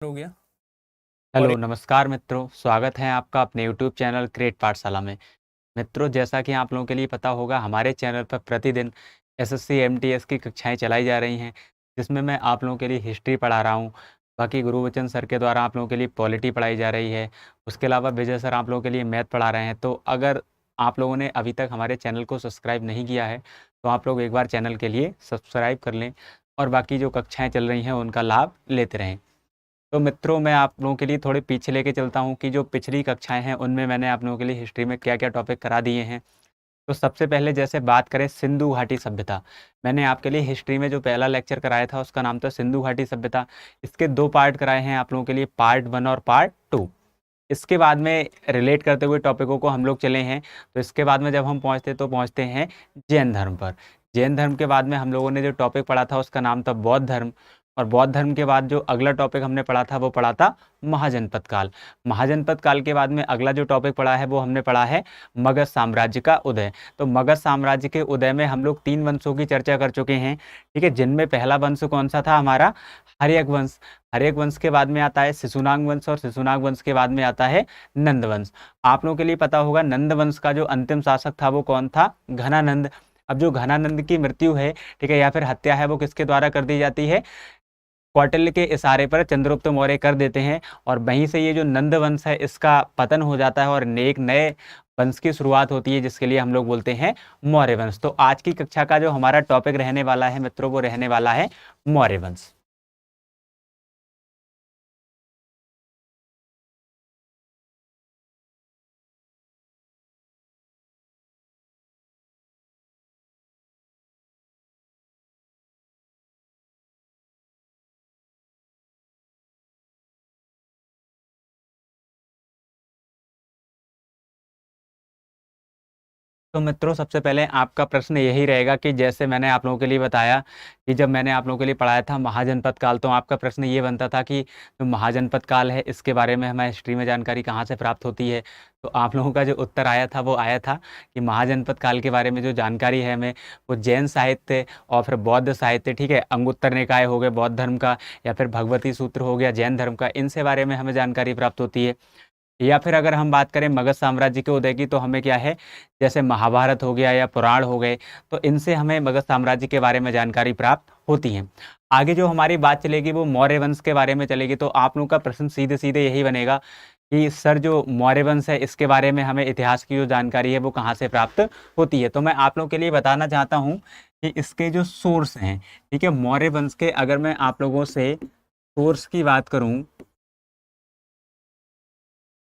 हो गया। और हेलो नमस्कार मित्रों, स्वागत है आपका अपने यूट्यूब चैनल क्रिएट पाठशाला में। मित्रों, जैसा कि आप लोगों के लिए पता होगा, हमारे चैनल पर प्रतिदिन एसएससी एमटीएस की कक्षाएं चलाई जा रही हैं, जिसमें मैं आप लोगों के लिए हिस्ट्री पढ़ा रहा हूं। बाकी गुरुवचन सर के द्वारा आप लोगों के लिए पॉलिटी पढ़ाई जा रही है। उसके अलावा विजय सर आप लोगों के लिए मैथ पढ़ा रहे हैं। तो अगर आप लोगों ने अभी तक हमारे चैनल को सब्सक्राइब नहीं किया है तो आप लोग एक बार चैनल के लिए सब्सक्राइब कर लें और बाकी जो कक्षाएँ चल रही हैं उनका लाभ लेते रहें। तो मित्रों, मैं आप लोगों के लिए थोड़े पीछे लेके चलता हूँ कि जो पिछली कक्षाएं हैं उनमें मैंने आप लोगों के लिए हिस्ट्री में क्या क्या टॉपिक करा दिए हैं। तो सबसे पहले जैसे बात करें सिंधु घाटी सभ्यता, मैंने आपके लिए हिस्ट्री में जो पहला लेक्चर कराया था उसका नाम था सिंधु घाटी सभ्यता। इसके दो पार्ट कराए हैं आप लोगों के लिए, पार्ट 1 और पार्ट 2। इसके बाद में रिलेट करते हुए टॉपिकों को हम लोग चले हैं। तो इसके बाद में जब हम पहुँचते हैं जैन धर्म पर। जैन धर्म के बाद में हम लोगों ने जो टॉपिक पढ़ा था उसका नाम था बौद्ध धर्म। और बौद्ध धर्म के बाद जो अगला टॉपिक हमने पढ़ा था वो पढ़ा था महाजनपद काल। महाजनपद काल के बाद में अगला जो टॉपिक पढ़ा है वो हमने पढ़ा है मगध साम्राज्य का उदय। तो मगध साम्राज्य के उदय में हम लोग 3 वंशों की चर्चा कर चुके हैं, ठीक है, जिनमें पहला वंश कौन सा था, हमारा हर्यक वंश। हर्यक वंश के बाद में आता है शिशुनाग वंश और शिशुनाग वंश के बाद में आता है नंद वंश। आप लोगों के लिए पता होगा नंद वंश का जो अंतिम शासक था वो कौन था, घनानंद। अब जो घनानंद की मृत्यु है, ठीक है, या फिर हत्या है, वो किसके द्वारा कर दी जाती है, कौटिल्य के इशारे पर चंद्रगुप्त मौर्य कर देते हैं। और वहीं से ये जो नंद वंश है इसका पतन हो जाता है और एक नए वंश की शुरुआत होती है जिसके लिए हम लोग बोलते हैं मौर्य वंश। तो आज की कक्षा का जो हमारा टॉपिक रहने वाला है मित्रों, वो रहने वाला है मौर्य वंश। तो मित्रों, सबसे पहले आपका प्रश्न यही रहेगा कि जैसे मैंने आप लोगों के लिए बताया कि जब मैंने आप लोगों के लिए पढ़ाया था महाजनपद काल, तो आपका प्रश्न ये बनता था कि जो महाजनपद काल है इसके बारे में हमें हिस्ट्री में जानकारी कहाँ से प्राप्त होती है। तो आप लोगों का जो उत्तर आया था वो आया था कि महाजनपद काल के बारे में जो जानकारी है हमें, वो जैन साहित्य और फिर बौद्ध साहित्य, ठीक है, अंगुत्तर निकाय हो गए बौद्ध धर्म का, या फिर भगवती सूत्र हो गया जैन धर्म का, इनसे बारे में हमें जानकारी प्राप्त होती है। या फिर अगर हम बात करें मगध साम्राज्य के उदय की, तो हमें क्या है, जैसे महाभारत हो गया या पुराण हो गए, तो इनसे हमें मगध साम्राज्य के बारे में जानकारी प्राप्त होती है। आगे जो हमारी बात चलेगी वो मौर्य वंश के बारे में चलेगी। तो आप लोगों का प्रश्न सीधे सीधे यही बनेगा कि सर जो मौर्य वंश है इसके बारे में हमें इतिहास की जो जानकारी है वो कहाँ से प्राप्त होती है। तो मैं आप लोगों के लिए बताना चाहता हूँ कि इसके जो सोर्स हैं, ठीक है, मौर्य वंश के, अगर मैं आप लोगों से सोर्स की बात करूँ,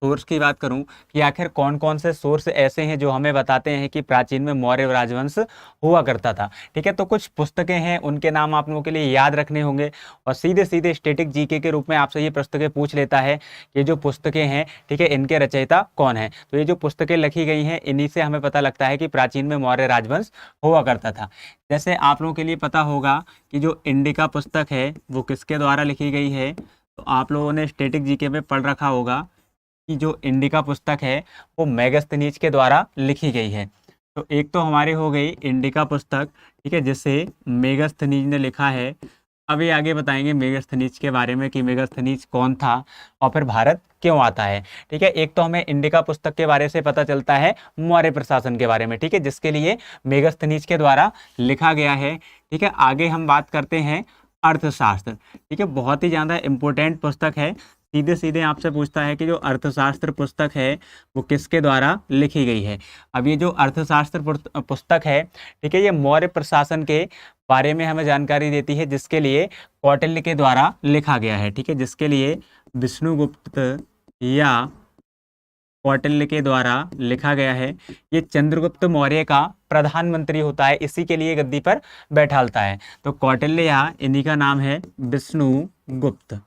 सोर्स की बात करूं कि आखिर कौन कौन से सोर्स ऐसे हैं जो हमें बताते हैं कि प्राचीन में मौर्य राजवंश हुआ करता था, ठीक है। तो कुछ पुस्तकें हैं, उनके नाम आप लोगों के लिए याद रखने होंगे। और सीधे सीधे स्टैटिक जीके के रूप में आपसे ये पुस्तकें पूछ लेता है कि जो पुस्तकें हैं, ठीक है, इनके रचयिता कौन है। तो ये जो पुस्तकें लिखी गई हैं इन्हीं से हमें पता लगता है कि प्राचीन में मौर्य राजवंश हुआ करता था। जैसे आप लोगों के लिए पता होगा कि जो इंडिका पुस्तक है वो किसके द्वारा लिखी गई है। तो आप लोगों ने स्टैटिक जीके में पढ़ रखा होगा कि जो इंडिका पुस्तक है वो मेगस्थनीज के द्वारा लिखी गई है। तो एक तो हमारी हो गई इंडिका पुस्तक, ठीक है, जिसे मेगस्थनीज ने लिखा है। अभी आगे बताएंगे मेगस्थनीज के बारे में कि मेगस्थनीज कौन था और फिर भारत क्यों आता है, ठीक है। एक तो हमें इंडिका पुस्तक के बारे से पता चलता है मौर्य प्रशासन के बारे में, ठीक है, जिसके लिए मेगस्थनीज के द्वारा लिखा गया है, ठीक है। आगे हम बात करते हैं अर्थशास्त्र, ठीक है, बहुत ही ज़्यादा इंपॉर्टेंट पुस्तक है। सीधे सीधे आपसे पूछता है कि जो अर्थशास्त्र पुस्तक है वो किसके द्वारा लिखी गई है। अब ये जो अर्थशास्त्र पुस्तक है, ठीक है, ये मौर्य प्रशासन के बारे में हमें जानकारी देती है, जिसके लिए कौटिल्य के द्वारा लिखा गया है, ठीक है, जिसके लिए विष्णुगुप्त या कौटिल्य के द्वारा लिखा गया है। ये चंद्रगुप्त मौर्य का प्रधानमंत्री होता है, इसी के लिए गद्दी पर बैठालता है। तो कौटिल्य या इन्हीं का नाम है विष्णुगुप्त।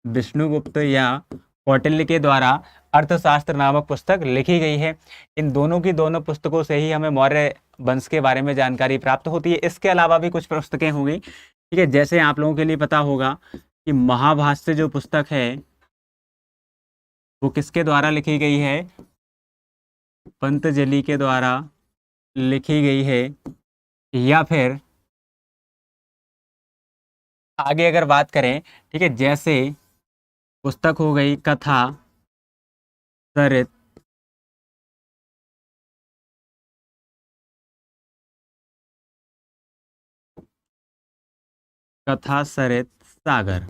विष्णुगुप्त या कौटिल्य के द्वारा अर्थशास्त्र नामक पुस्तक लिखी गई है। इन दोनों की दोनों पुस्तकों से ही हमें मौर्य वंश के बारे में जानकारी प्राप्त होती है। इसके अलावा भी कुछ पुस्तकें होंगी, ठीक है, जैसे आप लोगों के लिए पता होगा कि महाभाष्य जो पुस्तक है वो किसके द्वारा लिखी गई है, पंतजलि के द्वारा लिखी गई है। या फिर आगे अगर बात करें, ठीक है, जैसे पुस्तक हो गई कथा सरित, कथा सरित सागर।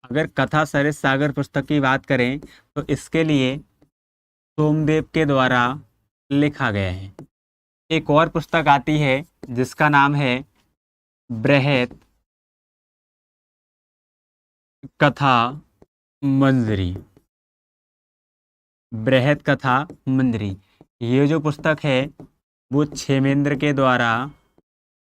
अगर कथा सरित सागर पुस्तक की बात करें तो इसके लिए सोमदेव के द्वारा लिखा गया है। एक और पुस्तक आती है जिसका नाम है बृहत कथा मंजरी। बृहत कथा मंजरी, ये जो पुस्तक है वो क्षेमेंद्र के द्वारा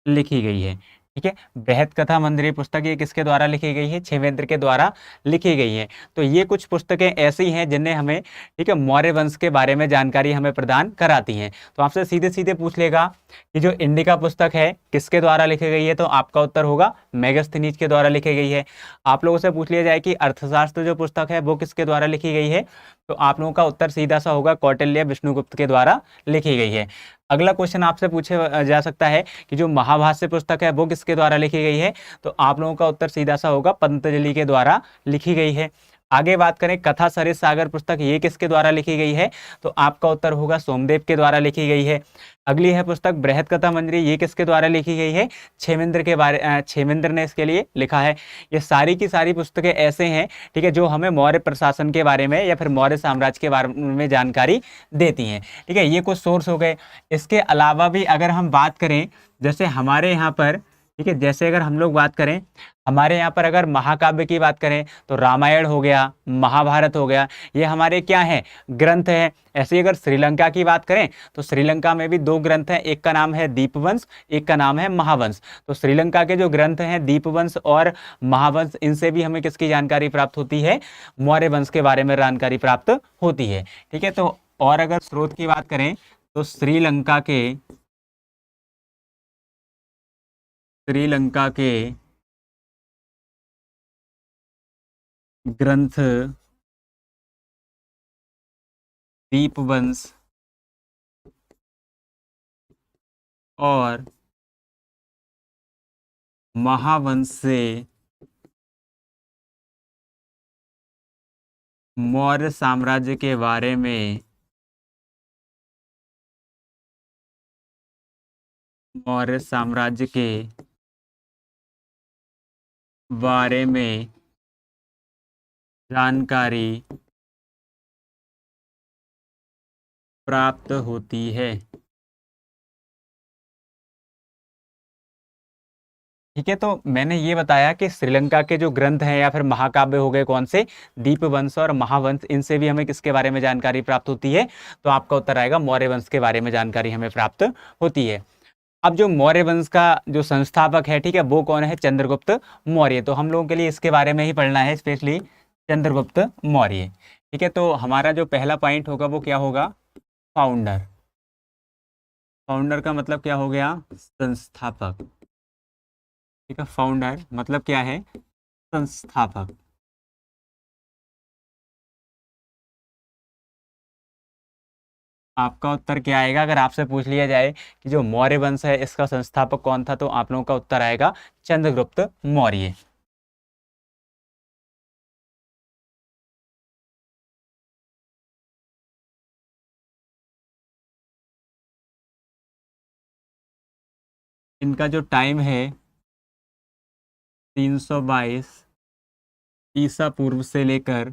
लिखी गई है। ठीक है, बृहत कथा मंजरी पुस्तक ये किसके द्वारा लिखी गई है? क्षेमेंद्र के द्वारा लिखी गई है। तो ये कुछ पुस्तकें ऐसी हैं जिन्हें हमें, ठीक है, मौर्य वंश के बारे में जानकारी हमें प्रदान कराती हैं। तो आपसे सीधे सीधे पूछ लेगा कि जो इंडिका पुस्तक है किसके द्वारा लिखी गई है, तो आपका उत्तर होगा मेगास्थनीज के द्वारा लिखी गई है। आप लोगों से पूछ लिया जाए कि अर्थशास्त्र जो पुस्तक है वो किसके द्वारा लिखी गई है, तो आप लोगों का उत्तर सीधा सा होगा कौटिल्य विष्णुगुप्त के द्वारा लिखी गई है। अगला क्वेश्चन आपसे पूछे जा सकता है कि जो महाभाष्य पुस्तक है वो किसके द्वारा लिखी गई है, तो आप लोगों का उत्तर सीधा सा होगा पतंजलि के द्वारा लिखी गई है। आगे बात करें कथा सरित सागर पुस्तक ये किसके द्वारा लिखी गई है, तो आपका उत्तर होगा सोमदेव के द्वारा लिखी गई है। अगली है पुस्तक बृहत कथा मंजरी, ये किसके द्वारा लिखी गई है? क्षेमेंद्र ने इसके लिए लिखा है। ये सारी की सारी पुस्तकें ऐसे हैं, ठीक है, जो हमें मौर्य प्रशासन के बारे में या फिर मौर्य साम्राज्य के बारे में जानकारी देती हैं। ठीक है, ये कुछ सोर्स हो गए। इसके अलावा भी अगर हम बात करें, जैसे हमारे यहाँ पर, ठीक है, जैसे अगर हम लोग बात करें हमारे यहाँ पर अगर महाकाव्य की बात करें तो रामायण हो गया, महाभारत हो गया, ये हमारे क्या हैं? ग्रंथ हैं। ऐसे ही अगर श्रीलंका की बात करें तो श्रीलंका में भी दो ग्रंथ हैं, एक का नाम है दीपवंश, एक का नाम है महावंश। तो श्रीलंका के जो ग्रंथ हैं दीपवंश और महावंश, इनसे भी हमें किसकी जानकारी प्राप्त होती है? मौर्य वंश के बारे में जानकारी प्राप्त होती है। ठीक है, तो और अगर स्रोत की बात करें तो श्रीलंका के ग्रंथ दीपवंश और महावंश से मौर्य साम्राज्य के बारे में जानकारी प्राप्त होती है। ठीक है, तो मैंने ये बताया कि श्रीलंका के जो ग्रंथ हैं या फिर महाकाव्य हो गए कौन से? दीपवंश और महावंश, इनसे भी हमें किसके बारे में जानकारी प्राप्त होती है? तो आपका उत्तर आएगा मौर्य वंश के बारे में जानकारी हमें प्राप्त होती है। अब जो मौर्य वंश का जो संस्थापक है, ठीक है, वो कौन है? चंद्रगुप्त मौर्य। तो हम लोगों के लिए इसके बारे में ही पढ़ना है, स्पेशली चंद्रगुप्त मौर्य। ठीक है, तो हमारा जो पहला पॉइंट होगा वो क्या होगा? फाउंडर। फाउंडर का मतलब क्या हो गया? संस्थापक। ठीक है, फाउंडर मतलब क्या है? संस्थापक। आपका उत्तर क्या आएगा अगर आपसे पूछ लिया जाए कि जो मौर्य वंश है इसका संस्थापक कौन था, तो आप लोगों का उत्तर आएगा चंद्रगुप्त मौर्य। इनका जो टाइम है 322 ईसा पूर्व से लेकर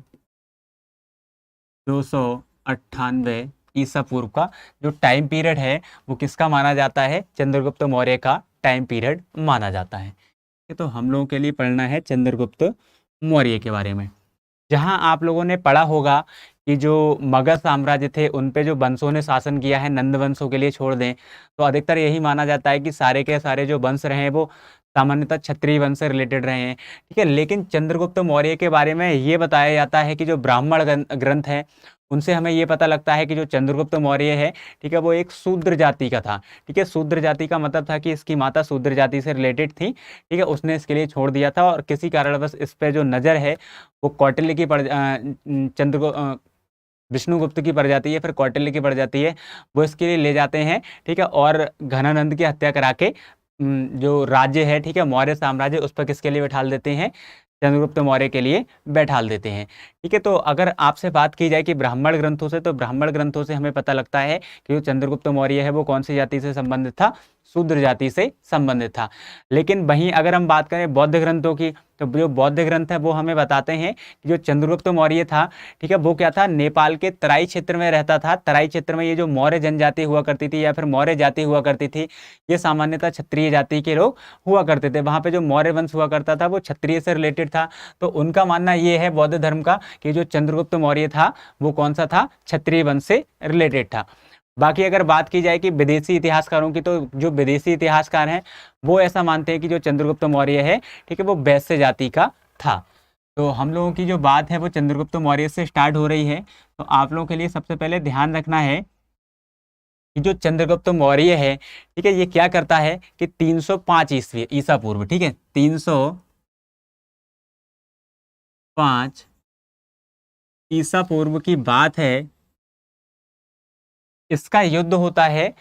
298 ईसा पूर्व का जो टाइम पीरियड है वो किसका माना जाता है? चंद्रगुप्त मौर्य का टाइम पीरियड माना जाता है। ये तो हम लोगों के लिए पढ़ना है चंद्रगुप्त मौर्य के बारे में। जहां आप लोगों ने पढ़ा होगा कि जो मगध साम्राज्य थे उन पे जो वंशों ने शासन किया है, नंद वंशों के लिए छोड़ दें, तो अधिकतर यही माना जाता है कि सारे के सारे जो वंश रहे हैं वो सामान्यतः क्षत्रिय वंश से रिलेटेड रहे हैं। ठीक है, लेकिन चंद्रगुप्त मौर्य के बारे में ये बताया जाता है कि जो ब्राह्मण ग्रंथ हैं उनसे हमें ये पता लगता है कि जो चंद्रगुप्त मौर्य है, ठीक है, वो एक शूद्र जाति का था। ठीक है, शूद्र जाति का मतलब था कि इसकी माता शूद्र जाति से रिलेटेड थी। ठीक है, उसने इसके लिए छोड़ दिया था और किसी कारणवश इस पे जो नज़र है वो कौटिल्य की विष्णुगुप्त की पड़ जाती है, फिर कौटिल्य की पड़ जाती है। वो इसके लिए ले जाते हैं, ठीक है, और घनानंद की हत्या करा के जो राज्य है, ठीक है, मौर्य साम्राज्य, उस पर किसके लिए बैठा देते हैं? चंद्रगुप्त मौर्य के लिए बैठाल देते हैं। ठीक है, तो अगर आपसे बात की जाए कि ब्राह्मण ग्रंथों से, तो ब्राह्मण ग्रंथों से हमें पता लगता है कि जो चंद्रगुप्त मौर्य है वो कौन सी जाति से संबंधित था, शूद्र जाति से संबंधित था। लेकिन वहीं अगर हम बात करें बौद्ध ग्रंथों की, तो जो बौद्ध ग्रंथ है वो हमें बताते हैं कि जो चंद्रगुप्त मौर्य था, ठीक है, वो क्या था, नेपाल के तराई क्षेत्र में रहता था। तराई क्षेत्र में ये जो मौर्य जनजाति हुआ करती थी या फिर मौर्य जाति हुआ करती थी, ये सामान्यतः क्षत्रिय जाति के लोग हुआ करते थे। वहाँ पे जो मौर्य वंश हुआ करता था वो क्षत्रिय से रिलेटेड था। तो उनका मानना ये है बौद्ध धर्म का कि जो चंद्रगुप्त मौर्य था वो कौन सा था, क्षत्रिय वंश से रिलेटेड था। बाकी अगर बात की जाए कि विदेशी इतिहासकारों की, तो जो विदेशी इतिहासकार हैं वो ऐसा मानते हैं कि जो चंद्रगुप्त मौर्य है, ठीक है, वो वैश्य जाति का था। तो हम लोगों की जो बात है वो चंद्रगुप्त मौर्य से स्टार्ट हो रही है। तो आप लोगों के लिए सबसे पहले ध्यान रखना है कि जो चंद्रगुप्त मौर्य है, ठीक है, ये क्या करता है कि 305 ईस्वी ईसा पूर्व, ठीक है, 305 ईसा पूर्व की बात है, इसका युद्ध होता है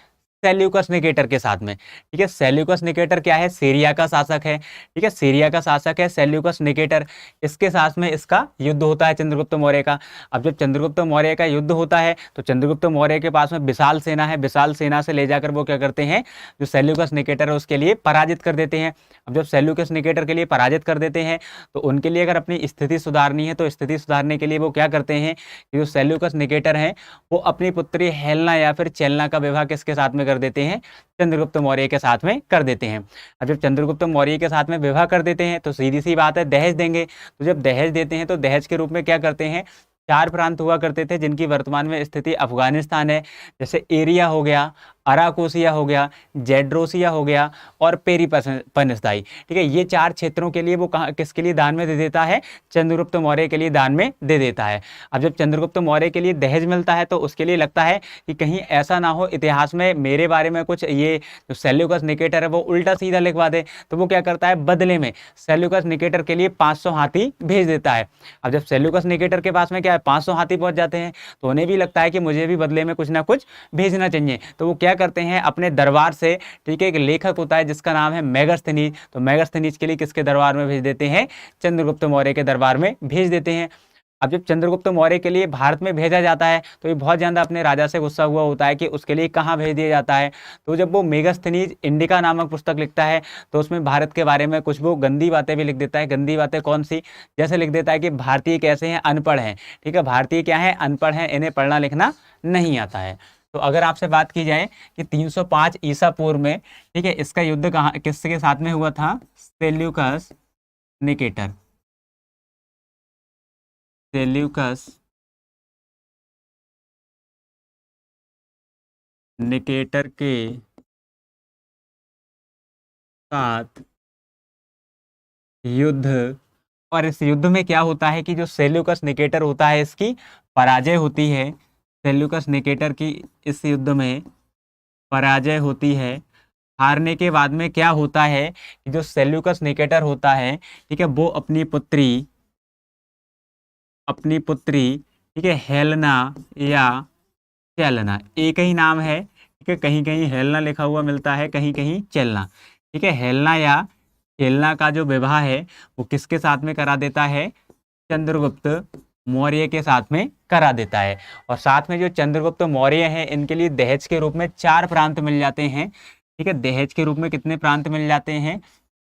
सेल्यूकस निकेटर के साथ में। ठीक है, सेल्यूकस निकेटर क्या है, सीरिया का शासक है। ठीक है, सीरिया का शासक है सेल्यूकस निकेटर, इसके साथ में इसका युद्ध होता है चंद्रगुप्त मौर्य का। अब जब चंद्रगुप्त मौर्य का युद्ध होता है तो चंद्रगुप्त मौर्य के पास में विशाल सेना है, विशाल सेना से ले जाकर वो क्या करते हैं, जो सेल्यूकस निकेटर है उसके लिए पराजित कर देते हैं। अब जब सेल्यूकस निकेटर के लिए पराजित कर देते हैं तो उनके लिए अगर अपनी स्थिति सुधारनी है तो स्थिति सुधारने के लिए वो क्या करते हैं कि जो सेल्यूकस निकेटर हैं वो अपनी पुत्री हेलना या फिर चेलना का विवाह किसके साथ में कर देते हैं, चंद्रगुप्त मौर्य के साथ में कर देते हैं। अब जब चंद्रगुप्त मौर्य के साथ में विवाह कर देते हैं तो सीधी सी बात है दहेज देंगे। तो जब दहेज देते हैं तो दहेज के रूप में क्या करते हैं, 4 प्रांत हुआ करते थे जिनकी वर्तमान में स्थिति अफगानिस्तान है, जैसे एरिया हो गया, अराकोसिया हो गया, जेड्रोसिया हो गया और पेरीपनसदाई। ठीक है, ये 4 क्षेत्रों के लिए वो कहाँ किसके लिए दान में दे देता है, चंद्रगुप्त मौर्य के लिए दान में दे देता है। अब जब चंद्रगुप्त मौर्य के लिए दहेज मिलता है तो उसके लिए लगता है कि कहीं ऐसा ना हो इतिहास में मेरे बारे में कुछ ये जो सेल्यूकस निकेटर है वो उल्टा सीधा लिखवा दे। तो वो क्या करता है, बदले में सेल्यूकस निकेटर के लिए 500 हाथी भेज देता है। अब जब सेल्यूकस निकेटर के पास में क्या है, 500 हाथी पहुंच जाते हैं तो उन्हें भी लगता है कि मुझे भी बदले में कुछ ना कुछ भेजना चाहिए। तो वो क्या करते हैं, अपने दरबार से, ठीक है, एक लेखक होता है जिसका नाम है मेगस्थनीज, तो मेगस्थनीज के लिए किसके दरबार में भेज देते हैं, चंद्रगुप्त मौर्य के दरबार में भेज देते हैं। अब जब चंद्रगुप्त मौर्य के लिए भारत में भेजा जाता है तो ये बहुत ज़्यादा अपने राजा से गुस्सा हुआ होता है कि उसके लिए कहाँ भेज दिया जाता है। तो जब वो मेगस्थनीज इंडिका नामक पुस्तक लिखता है तो उसमें भारत के बारे में कुछ वो गंदी बातें भी लिख देता है। गंदी बातें कौन सी, जैसे लिख देता है कि भारतीय कैसे हैं, अनपढ़ हैं। ठीक है, भारतीय क्या है, अनपढ़ हैं, इन्हें पढ़ना लिखना नहीं आता है। तो अगर आपसे बात की जाए कि 305 ईसा पूर्व में, ठीक है, इसका युद्ध कहाँ किसके साथ में हुआ था, सेल्यूकस निकेटर, सेल्यूकस निकेटर के साथ युद्ध। और इस युद्ध में क्या होता है कि जो सेल्यूकस निकेटर होता है इसकी पराजय होती है। सेल्यूकस निकेटर की इस युद्ध में पराजय होती है। हारने के बाद में क्या होता है कि जो सेल्यूकस निकेटर होता है, ठीक है, वो अपनी पुत्री, ठीक है, हेलना या चेलना, एक ही नाम है, ठीक है, कहीं कहीं हेलना लिखा हुआ मिलता है, कहीं कहीं चेलना। ठीक है, हेलना या चेलना का जो विवाह है वो किसके साथ में करा देता है, चंद्रगुप्त मौर्य के साथ में करा देता है। और साथ में जो चंद्रगुप्त मौर्य हैं इनके लिए दहेज के रूप में 4 प्रांत मिल जाते हैं। ठीक है, दहेज के रूप में कितने प्रांत मिल जाते हैं,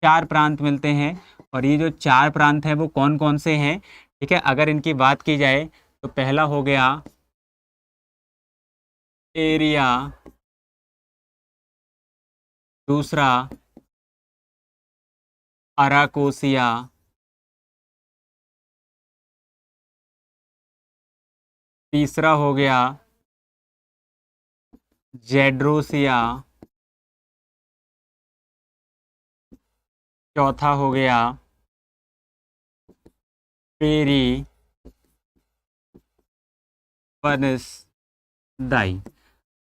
4 प्रांत मिलते हैं। और ये जो 4 प्रांत हैं वो कौन कौन से हैं, ठीक है, अगर इनकी बात की जाए तो पहला हो गया एरिया, दूसरा अराकोसिया, तीसरा हो गया जेड्रोसिया, चौथा हो गया पेरी पनसदाई।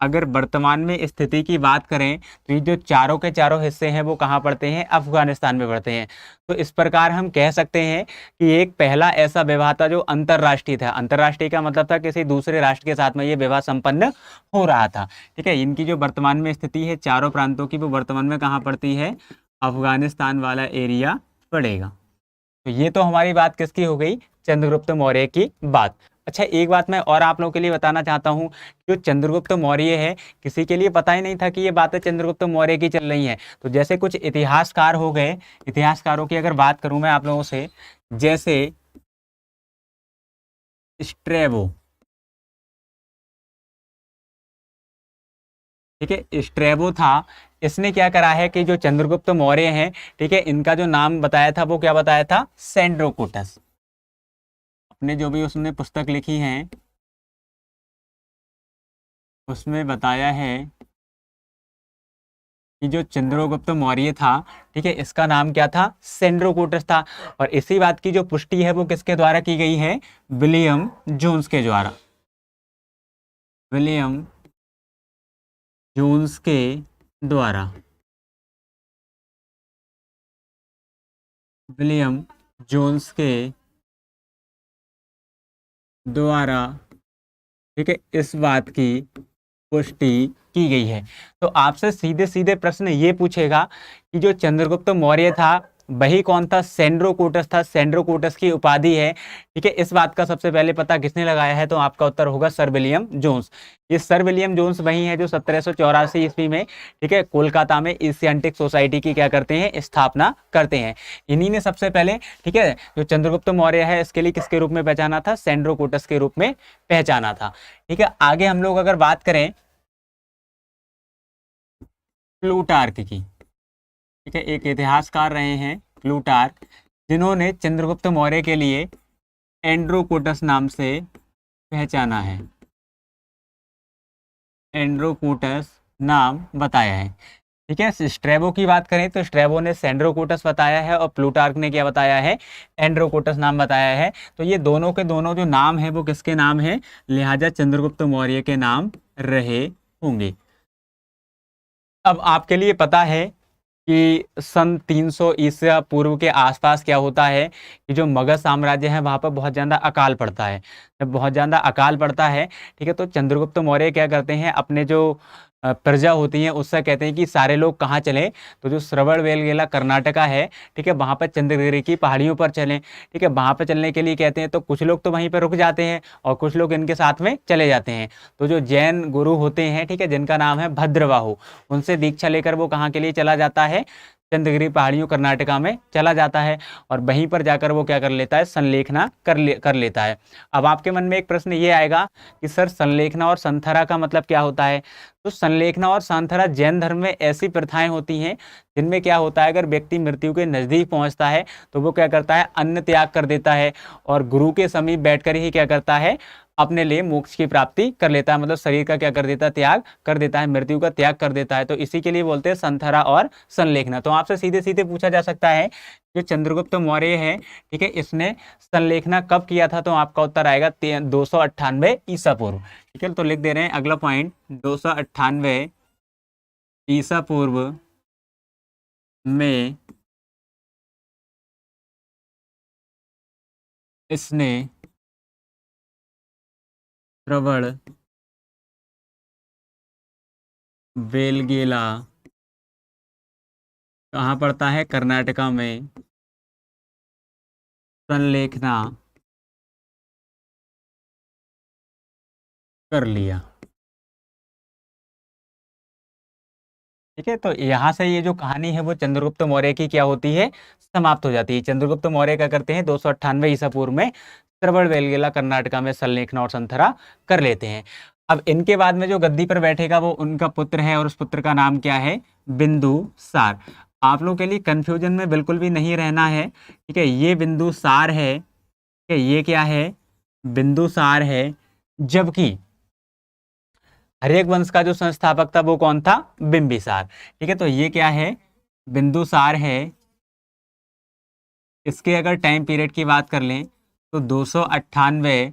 अगर वर्तमान में स्थिति की बात करें तो ये जो चारों के चारों हिस्से हैं वो कहाँ पड़ते हैं, अफगानिस्तान में पड़ते हैं। तो इस प्रकार हम कह सकते हैं कि एक पहला ऐसा विवाह था जो अंतर्राष्ट्रीय था। अंतर्राष्ट्रीय का मतलब था किसी दूसरे राष्ट्र के साथ में ये विवाह संपन्न हो रहा था। ठीक है, इनकी जो वर्तमान में स्थिति है चारों प्रांतों की, वो वर्तमान में कहाँ पड़ती है, अफगानिस्तान वाला एरिया पड़ेगा। तो ये तो हमारी बात किसकी हो गई, चंद्रगुप्त मौर्य की बात। अच्छा, एक बात मैं और आप लोगों के लिए बताना चाहता हूँ, जो चंद्रगुप्त मौर्य है, किसी के लिए पता ही नहीं था कि ये बातें चंद्रगुप्त मौर्य की चल रही हैं। तो जैसे कुछ इतिहासकार हो गए, इतिहासकारों की अगर बात करूं मैं आप लोगों से, जैसे स्ट्रेबो, ठीक है, स्ट्रेबो था, इसने क्या करा है कि जो चंद्रगुप्त मौर्य हैं, ठीक है, इनका जो नाम बताया था वो क्या बताया था, सेंड्रोकुटस। अपने जो भी उसने पुस्तक लिखी है उसमें बताया है कि जो चंद्रगुप्त मौर्य था, ठीक है, इसका नाम क्या था, सेंड्रोकुटस था। और इसी बात की जो पुष्टि है वो किसके द्वारा की गई है, विलियम जोन्स के द्वारा, विलियम जोन्स के द्वारा, विलियम जोन्स के द्वारा, ठीक है, इस बात की पुष्टि की गई है। तो आपसे सीधे सीधे प्रश्न ये पूछेगा कि जो चंद्रगुप्त मौर्य था वही कौन था, सेंड्रोकुटस था, सेंड्रोकुटस की उपाधि है, ठीक है। इस बात का सबसे पहले पता किसने लगाया है, तो आपका उत्तर होगा सर विलियम जोन्स। ये सर विलियम जोन्स वही है जो 1784 ईस्वी में, ठीक है, कोलकाता में एशियाटिक सोसाइटी की क्या करते हैं, स्थापना करते हैं। इन्हीं ने सबसे पहले, ठीक है, जो चंद्रगुप्त मौर्य है इसके लिए किसके रूप में पहचाना था, सेंड्रोकुटस के रूप में पहचाना था, ठीक है। आगे हम लोग अगर बात करें प्लूटार्क की, ठीक है, एक इतिहासकार रहे हैं प्लूटार्क, जिन्होंने चंद्रगुप्त मौर्य के लिए एंड्रोकुटस नाम से पहचाना है, एंड्रोकुटस नाम बताया है, ठीक है। स्ट्रेबो की बात करें तो स्ट्रेबो ने सेंड्रोकुटस बताया है और प्लूटार्क ने क्या बताया है, एंड्रोकुटस नाम बताया है। तो ये दोनों के दोनों जो नाम है वो किसके नाम है, लिहाजा चंद्रगुप्त मौर्य के नाम रहे होंगे। अब आपके लिए पता है कि सन 300 ईसा पूर्व के आसपास क्या होता है कि जो मगध साम्राज्य है वहाँ पर बहुत ज़्यादा अकाल पड़ता है। जब बहुत ज़्यादा अकाल पड़ता है, ठीक है, तो चंद्रगुप्त मौर्य क्या करते हैं, अपने जो प्रजा होती है उससे कहते हैं कि सारे लोग कहाँ चलें, तो जो श्रवणबेलगोला कर्नाटका है, ठीक है, वहाँ पर चंद्रगिरी की पहाड़ियों पर चलें, ठीक है। वहाँ पर चलने के लिए कहते हैं तो कुछ लोग तो वहीं पर रुक जाते हैं और कुछ लोग इनके साथ में चले जाते हैं। तो जो जैन गुरु होते हैं, ठीक है, जिनका नाम है भद्रबाहु, उनसे दीक्षा लेकर वो कहाँ के लिए चला जाता है, चंद्रगिरी पहाड़ियों कर्नाटका में चला जाता है और वहीं पर जाकर वो क्या कर लेता है, संलेखना कर लेता है। अब आपके मन में एक प्रश्न ये आएगा कि सर संलेखना और संथरा का मतलब क्या होता है। तो संलेखना और सांथरा जैन धर्म में ऐसी प्रथाएं होती हैं जिनमें क्या होता है, अगर व्यक्ति मृत्यु के नजदीक पहुंचता है तो वो क्या करता है, अन्न त्याग कर देता है और गुरु के समीप बैठकर ही क्या करता है, अपने लिए मोक्ष की प्राप्ति कर लेता है, मतलब शरीर का क्या कर देता है, त्याग कर देता है, मृत्यु का त्याग कर देता है। तो इसी के लिए बोलते हैं संथरा और संलेखना। तो आपसे सीधे सीधे पूछा जा सकता है जो चंद्रगुप्त मौर्य है, ठीक है, इसने संलेखना कब किया था, तो आपका उत्तर आएगा 298 ईसा पूर्व, ठीक है। तो लिख दे रहे हैं अगला पॉइंट, 298 ईसा पूर्व में इसने श्रवण बेलगोला, कहाँ पड़ता है, कर्नाटका में, संलेखना कर लिया, ठीक है। तो यहाँ से ये जो कहानी है वो चंद्रगुप्त मौर्य की क्या होती है, समाप्त हो जाती है। चंद्रगुप्त मौर्य क्या करते हैं, 298 ईसा पूर्व में श्रवणबेलगोला कर्नाटका में संलेखना और संथरा कर लेते हैं। अब इनके बाद में जो गद्दी पर बैठेगा वो उनका पुत्र है और उस पुत्र का नाम क्या है, बिंदुसार। आप लोगों के लिए कंफ्यूजन में बिल्कुल भी नहीं रहना है, ठीक है, ये बिंदुसार है, ठीक है, ये क्या है, बिंदुसार है, जबकि हर्यक वंश का जो संस्थापक था वो कौन था, बिंबिसार, ठीक है। तो ये क्या है, बिंदुसार है। इसके अगर टाइम पीरियड की बात कर लें तो 298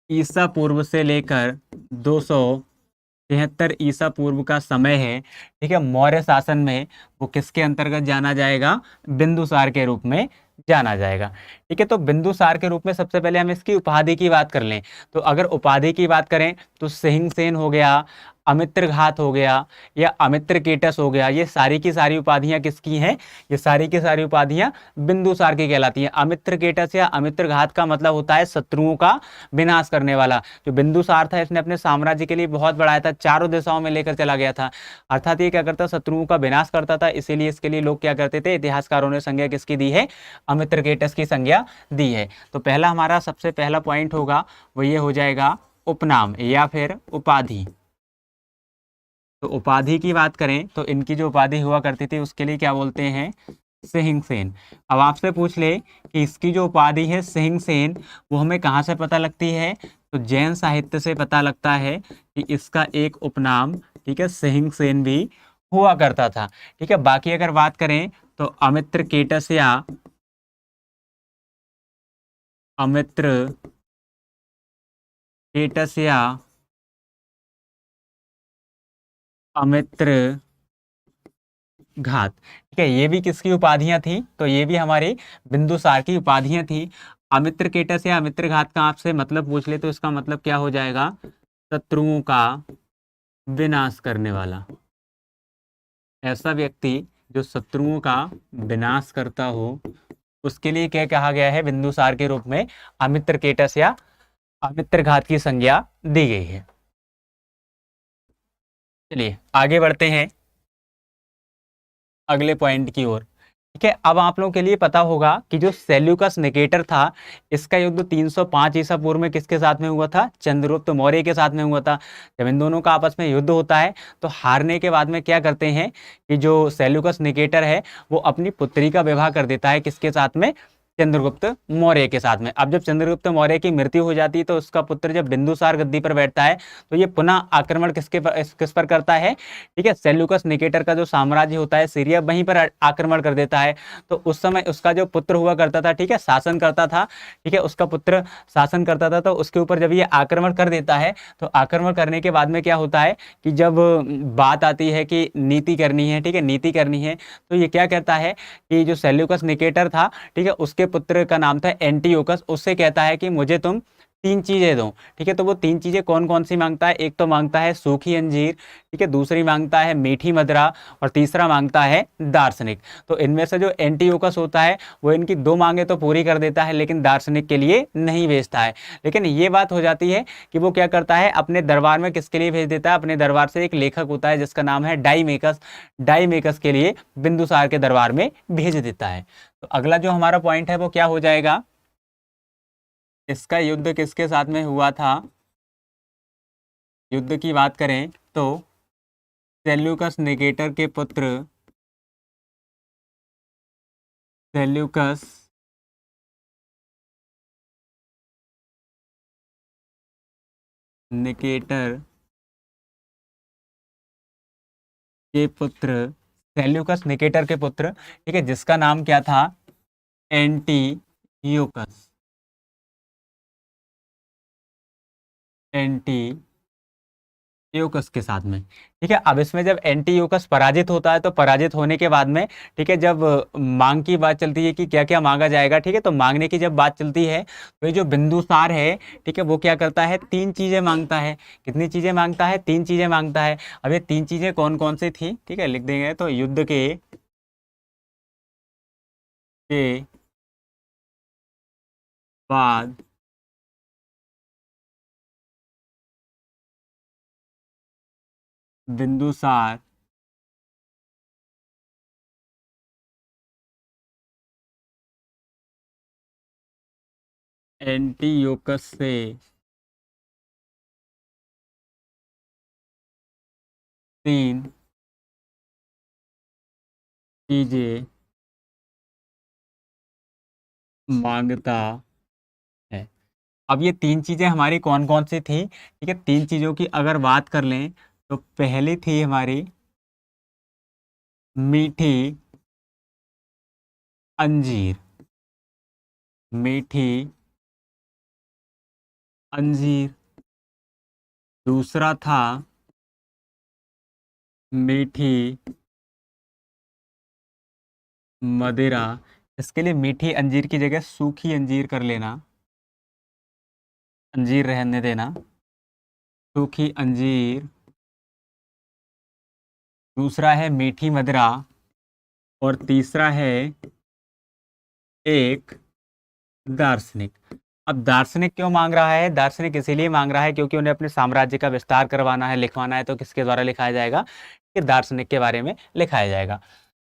ईसा पूर्व से लेकर 273 ईसा पूर्व का समय है, ठीक है। मौर्य शासन में वो किसके अंतर्गत जाना जाएगा, बिंदुसार के रूप में जाना जाएगा, ठीक है। तो बिंदुसार के रूप में सबसे पहले हम इसकी उपाधि की बात कर लें, तो अगर उपाधि की बात करें तो सिंह सेन हो गया, अमित्र घात हो गया या अमित्र केटस हो गया, ये सारी की सारी उपाधियां किसकी हैं? ये सारी की सारी उपाधियां बिंदुसार की कहलाती हैं। अमित्र केटस या अमित्र घात का मतलब होता है शत्रुओं का विनाश करने वाला। जो बिंदुसार था इसने अपने साम्राज्य के लिए बहुत बढ़ाया था, चारों दिशाओं में लेकर चला गया था, अर्थात ये क्या करता, शत्रुओं का विनाश करता था। इसीलिए इसके लिए लोग क्या करते थे, इतिहासकारों ने संज्ञा किसकी दी है? अमित्र केटस की संज्ञा दी है। तो पहला हमारा सबसे पहला पॉइंट होगा वो ये हो जाएगा उपनाम या फिर उपाधि। तो उपाधि की बात करें तो इनकी जो उपाधि हुआ करती थी उसके लिए क्या बोलते हैं? सिंहसेन। अब आपसे पूछ ले कि इसकी जो उपाधि है सिंहसेन, वो हमें कहाँ से पता लगती है? तो जैन साहित्य से पता लगता है कि इसका एक उपनाम, ठीक है, सिंहसेन भी हुआ करता था। ठीक है, बाकी अगर बात करें तो अमित्र केटस या अमित्र केटस या अमित्र घात, ठीक है, ये भी किसकी उपाधियां थी? तो ये भी हमारे बिंदुसार की उपाधियां थी। अमित्र केटस या अमित्र घात का आपसे मतलब पूछ ले तो इसका मतलब क्या हो जाएगा? शत्रुओं का विनाश करने वाला। ऐसा व्यक्ति जो शत्रुओं का विनाश करता हो उसके लिए क्या कहा गया है? बिंदुसार के रूप में अमित्र केटस या अमित्र घात की संज्ञा दी गई है। चलिए आगे बढ़ते हैं अगले पॉइंट की ओर। ठीक है, अब आप लोगों के लिए पता होगा कि जो सेल्यूकस निकेटर था इसका युद्ध 305 ईसा पूर्व में किसके साथ में हुआ था? चंद्रगुप्त मौर्य के साथ में हुआ था। जब इन दोनों का आपस में युद्ध होता है तो हारने के बाद में क्या करते हैं कि जो सेल्यूकस निकेटर है वो अपनी पुत्री का विवाह कर देता है किसके साथ में? चंद्रगुप्त मौर्य के साथ में। अब जब चंद्रगुप्त मौर्य की मृत्यु हो जाती है तो उसका पुत्र जब बिंदुसार गद्दी पर बैठता है तो ये पुनः आक्रमण किस पर करता है? ठीक है, सेल्यूकस निकेटर का जो साम्राज्य होता है सीरिया, वहीं पर आक्रमण कर देता है। तो उस समय उसका जो पुत्र हुआ करता था, ठीक है, शासन करता था, ठीक है, उसका पुत्र शासन करता था, तो उसके ऊपर जब ये आक्रमण कर देता है तो आक्रमण करने के बाद में क्या होता है कि जब बात आती है कि नीति करनी है, ठीक है, नीति करनी है, तो ये क्या कहता है कि जो सेल्यूकस निकेटर था, ठीक है, उसके पुत्र का नाम था एंटीओकस, उससे कहता है कि मुझे तुम 3 चीजें दो। ठीक है, तो वो 3 चीजें कौन कौन सी मांगता है? एक तो मांगता है सूखी अंजीर, ठीक है, दूसरी मांगता है मीठी मदरा और तीसरा मांगता है दार्शनिक। तो इनमें से जो एंटीओकस होता है वो इनकी 2 मांगे तो पूरी कर देता है लेकिन दार्शनिक के लिए नहीं भेजता है। लेकिन ये बात हो जाती है कि वो क्या करता है, अपने दरबार में किसके लिए भेज देता है? अपने दरबार से एक लेखक होता है जिसका नाम है डाईमेकस, डाईमेकस के लिए बिंदुसार के दरबार में भेज देता है। तो अगला जो हमारा पॉइंट है वो क्या हो जाएगा? इसका युद्ध किसके साथ में हुआ था? युद्ध की बात करें तो सेल्यूकस निकेटर के पुत्र सेल्यूकस निकेटर के पुत्र, सेल्यूकस निकेटर के पुत्र, ठीक है, जिसका नाम क्या था? एंटीयोकस, एंटीयोकस के साथ में। ठीक है, अब इसमें जब एंटीयोकस पराजित होता है तो पराजित होने के बाद में, ठीक है, जब मांग की बात चलती है कि क्या क्या मांगा जाएगा, ठीक है, तो मांगने की जब बात चलती है तो ये जो बिंदुसार है, ठीक है, वो क्या करता है? 3 चीजें मांगता है। कितनी चीजें मांगता है? 3 चीजें मांगता है। अब ये 3 चीजें कौन कौन सी थी? ठीक है, लिख देंगे तो युद्ध के बाद बिंदुसार एंटीयोकस से 3 चीजें मांगता है। अब ये 3 चीजें हमारी कौन कौन सी थी? ठीक है, 3 चीजों की अगर बात कर लें तो पहली थी हमारी मीठी अंजीर, मीठी अंजीर। दूसरा था मीठी मदिरा। इसके लिए मीठी अंजीर की जगह सूखी अंजीर कर लेना, अंजीर रहने देना, सूखी अंजीर दूसरा है मीठी मदिरा, और तीसरा है एक दार्शनिक। अब दार्शनिक क्यों मांग रहा है? दार्शनिक इसीलिए मांग रहा है क्योंकि उन्हें अपने साम्राज्य का विस्तार करवाना है, लिखवाना है, तो किसके द्वारा लिखाया जाएगा? कि दार्शनिक के बारे में लिखाया जाएगा।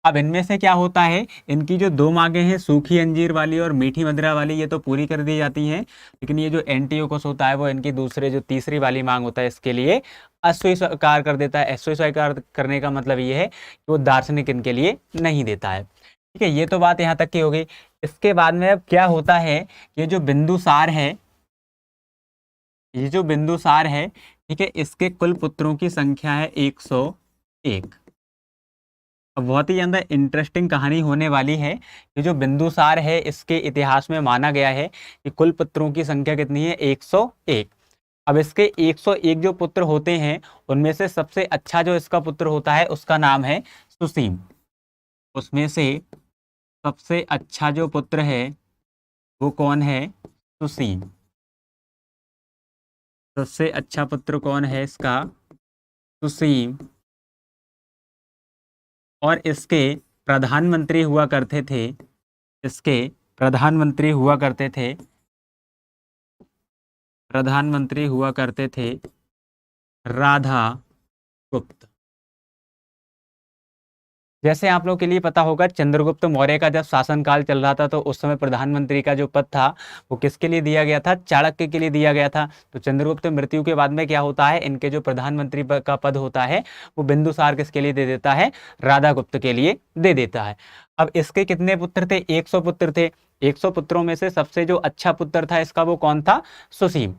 अब इनमें से क्या होता है, इनकी जो दो मांगे हैं, सूखी अंजीर वाली और मीठी मदिरा वाली, ये तो पूरी कर दी जाती हैं, लेकिन ये जो एंटीओकस होता है वो इनकी दूसरे जो तीसरी वाली मांग होता है इसके लिए अस्वीकार कर देता है। अस्वीकार करने का मतलब ये है कि वो दार्शनिक इनके लिए नहीं देता है। ठीक है, ये तो बात यहाँ तक की हो गई। इसके बाद में अब क्या होता है, ये जो बिंदुसार है, ये जो बिंदुसार है, ठीक है, इसके कुल पुत्रों की संख्या है 101। अब बहुत ही ज़्यादा इंटरेस्टिंग कहानी होने वाली है। ये जो बिंदुसार है, इसके इतिहास में माना गया है कि कुल पुत्रों की संख्या कितनी है? 101। अब इसके 101 जो पुत्र होते हैं, उनमें से सबसे अच्छा जो इसका पुत्र होता है उसका नाम है सुसीम। उसमें से सबसे अच्छा जो पुत्र है वो कौन है? सुसीम। सबसे अच्छा पुत्र कौन है इसका? सुसीम। और इसके प्रधानमंत्री हुआ करते थे, इसके प्रधानमंत्री हुआ करते थे, प्रधानमंत्री हुआ करते थे राधा गुप्त। जैसे आप लोग के लिए पता होगा, चंद्रगुप्त मौर्य का जब शासनकाल चल रहा था तो उस समय प्रधानमंत्री का जो पद था वो किसके लिए दिया गया था? चाणक्य के लिए दिया गया था। तो चंद्रगुप्त मृत्यु के बाद में क्या होता है, इनके जो प्रधानमंत्री का पद होता है वो बिंदुसार किसके लिए दे देता है? राधा गुप्त के लिए दे देता है। अब इसके कितने पुत्र थे? 100 पुत्र थे। 100 पुत्रों में से सबसे जो अच्छा पुत्र था इसका वो कौन था? सुसीम।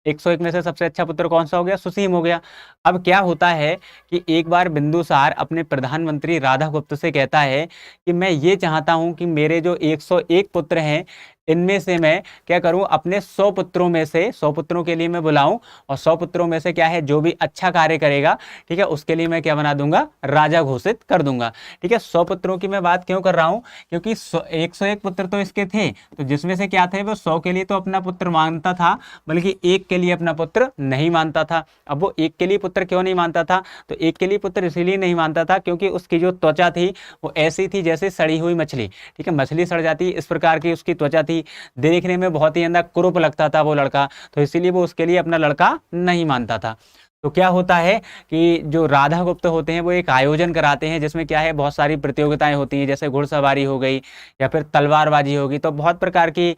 101 में से सबसे अच्छा पुत्र कौन सा हो गया? सुसीम हो गया। अब क्या होता है कि एक बार बिंदुसार अपने प्रधानमंत्री राधा गुप्त से कहता है कि मैं ये चाहता हूं कि मेरे जो 101 पुत्र हैं, इनमें से मैं क्या करूं, अपने 100 पुत्रों में से 100 पुत्रों के लिए मैं बुलाऊं, और 100 पुत्रों में से क्या है, जो भी अच्छा कार्य करेगा, ठीक है, उसके लिए मैं क्या बना दूंगा? राजा घोषित कर दूंगा। ठीक है, 100 पुत्रों की मैं बात क्यों कर रहा हूं? क्योंकि 101 पुत्र तो इसके थे, तो जिसमें से क्या थे, वो 100 के लिए तो अपना पुत्र मानता था, बल्कि एक के लिए अपना पुत्र नहीं मानता था। अब वो एक के लिए पुत्र क्यों नहीं मानता था? तो एक के लिए पुत्र इसीलिए नहीं मानता था क्योंकि उसकी जो त्वचा थी वो ऐसी थी जैसे सड़ी हुई मछली। ठीक है, मछली सड़ जाती इस प्रकार की उसकी त्वचा थी, देखने में बहुत ही ज्यादा कुरूप लगता था वो लड़का, तो इसीलिए वो उसके लिए अपना लड़का नहीं मानता था। तो क्या होता है कि जो राधा गुप्त होते हैं वो एक आयोजन कराते हैं जिसमें क्या है, बहुत सारी प्रतियोगिताएं होती हैं, जैसे घुड़सवारी हो गई या फिर तलवारबाजी होगी, तो बहुत प्रकार की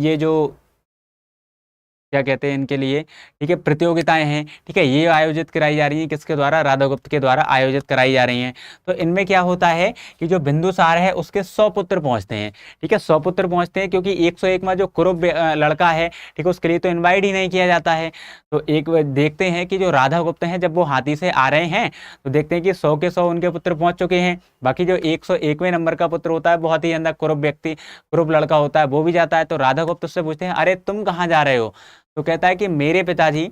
ये जो क्या कहते हैं इनके लिए, ठीक है, प्रतियोगिताएं हैं। ठीक है, ये आयोजित कराई जा रही हैं किसके द्वारा? राधा गुप्त के द्वारा आयोजित कराई जा रही हैं। तो इनमें क्या होता है कि जो बिंदुसार है उसके 100 पुत्र पहुंचते हैं। ठीक है, 100 पुत्र पहुंचते हैं क्योंकि 101 में जो कुरूप लड़का है, ठीक है, उसके लिए तो इन्वाइट ही नहीं किया जाता है। तो एक देखते हैं कि जो राधा गुप्त हैं जब वो हाथी से आ रहे हैं तो देखते हैं कि 100 के 100 उनके पुत्र पहुंच चुके हैं। बाकी जो 101वें नंबर का पुत्र होता है, बहुत ही अंदर कुरूप व्यक्ति, कुरूप लड़का होता है, वो भी जाता है। तो राधा गुप्त उससे पूछते हैं, अरे तुम कहाँ जा रहे हो? तो कहता है कि मेरे पिताजी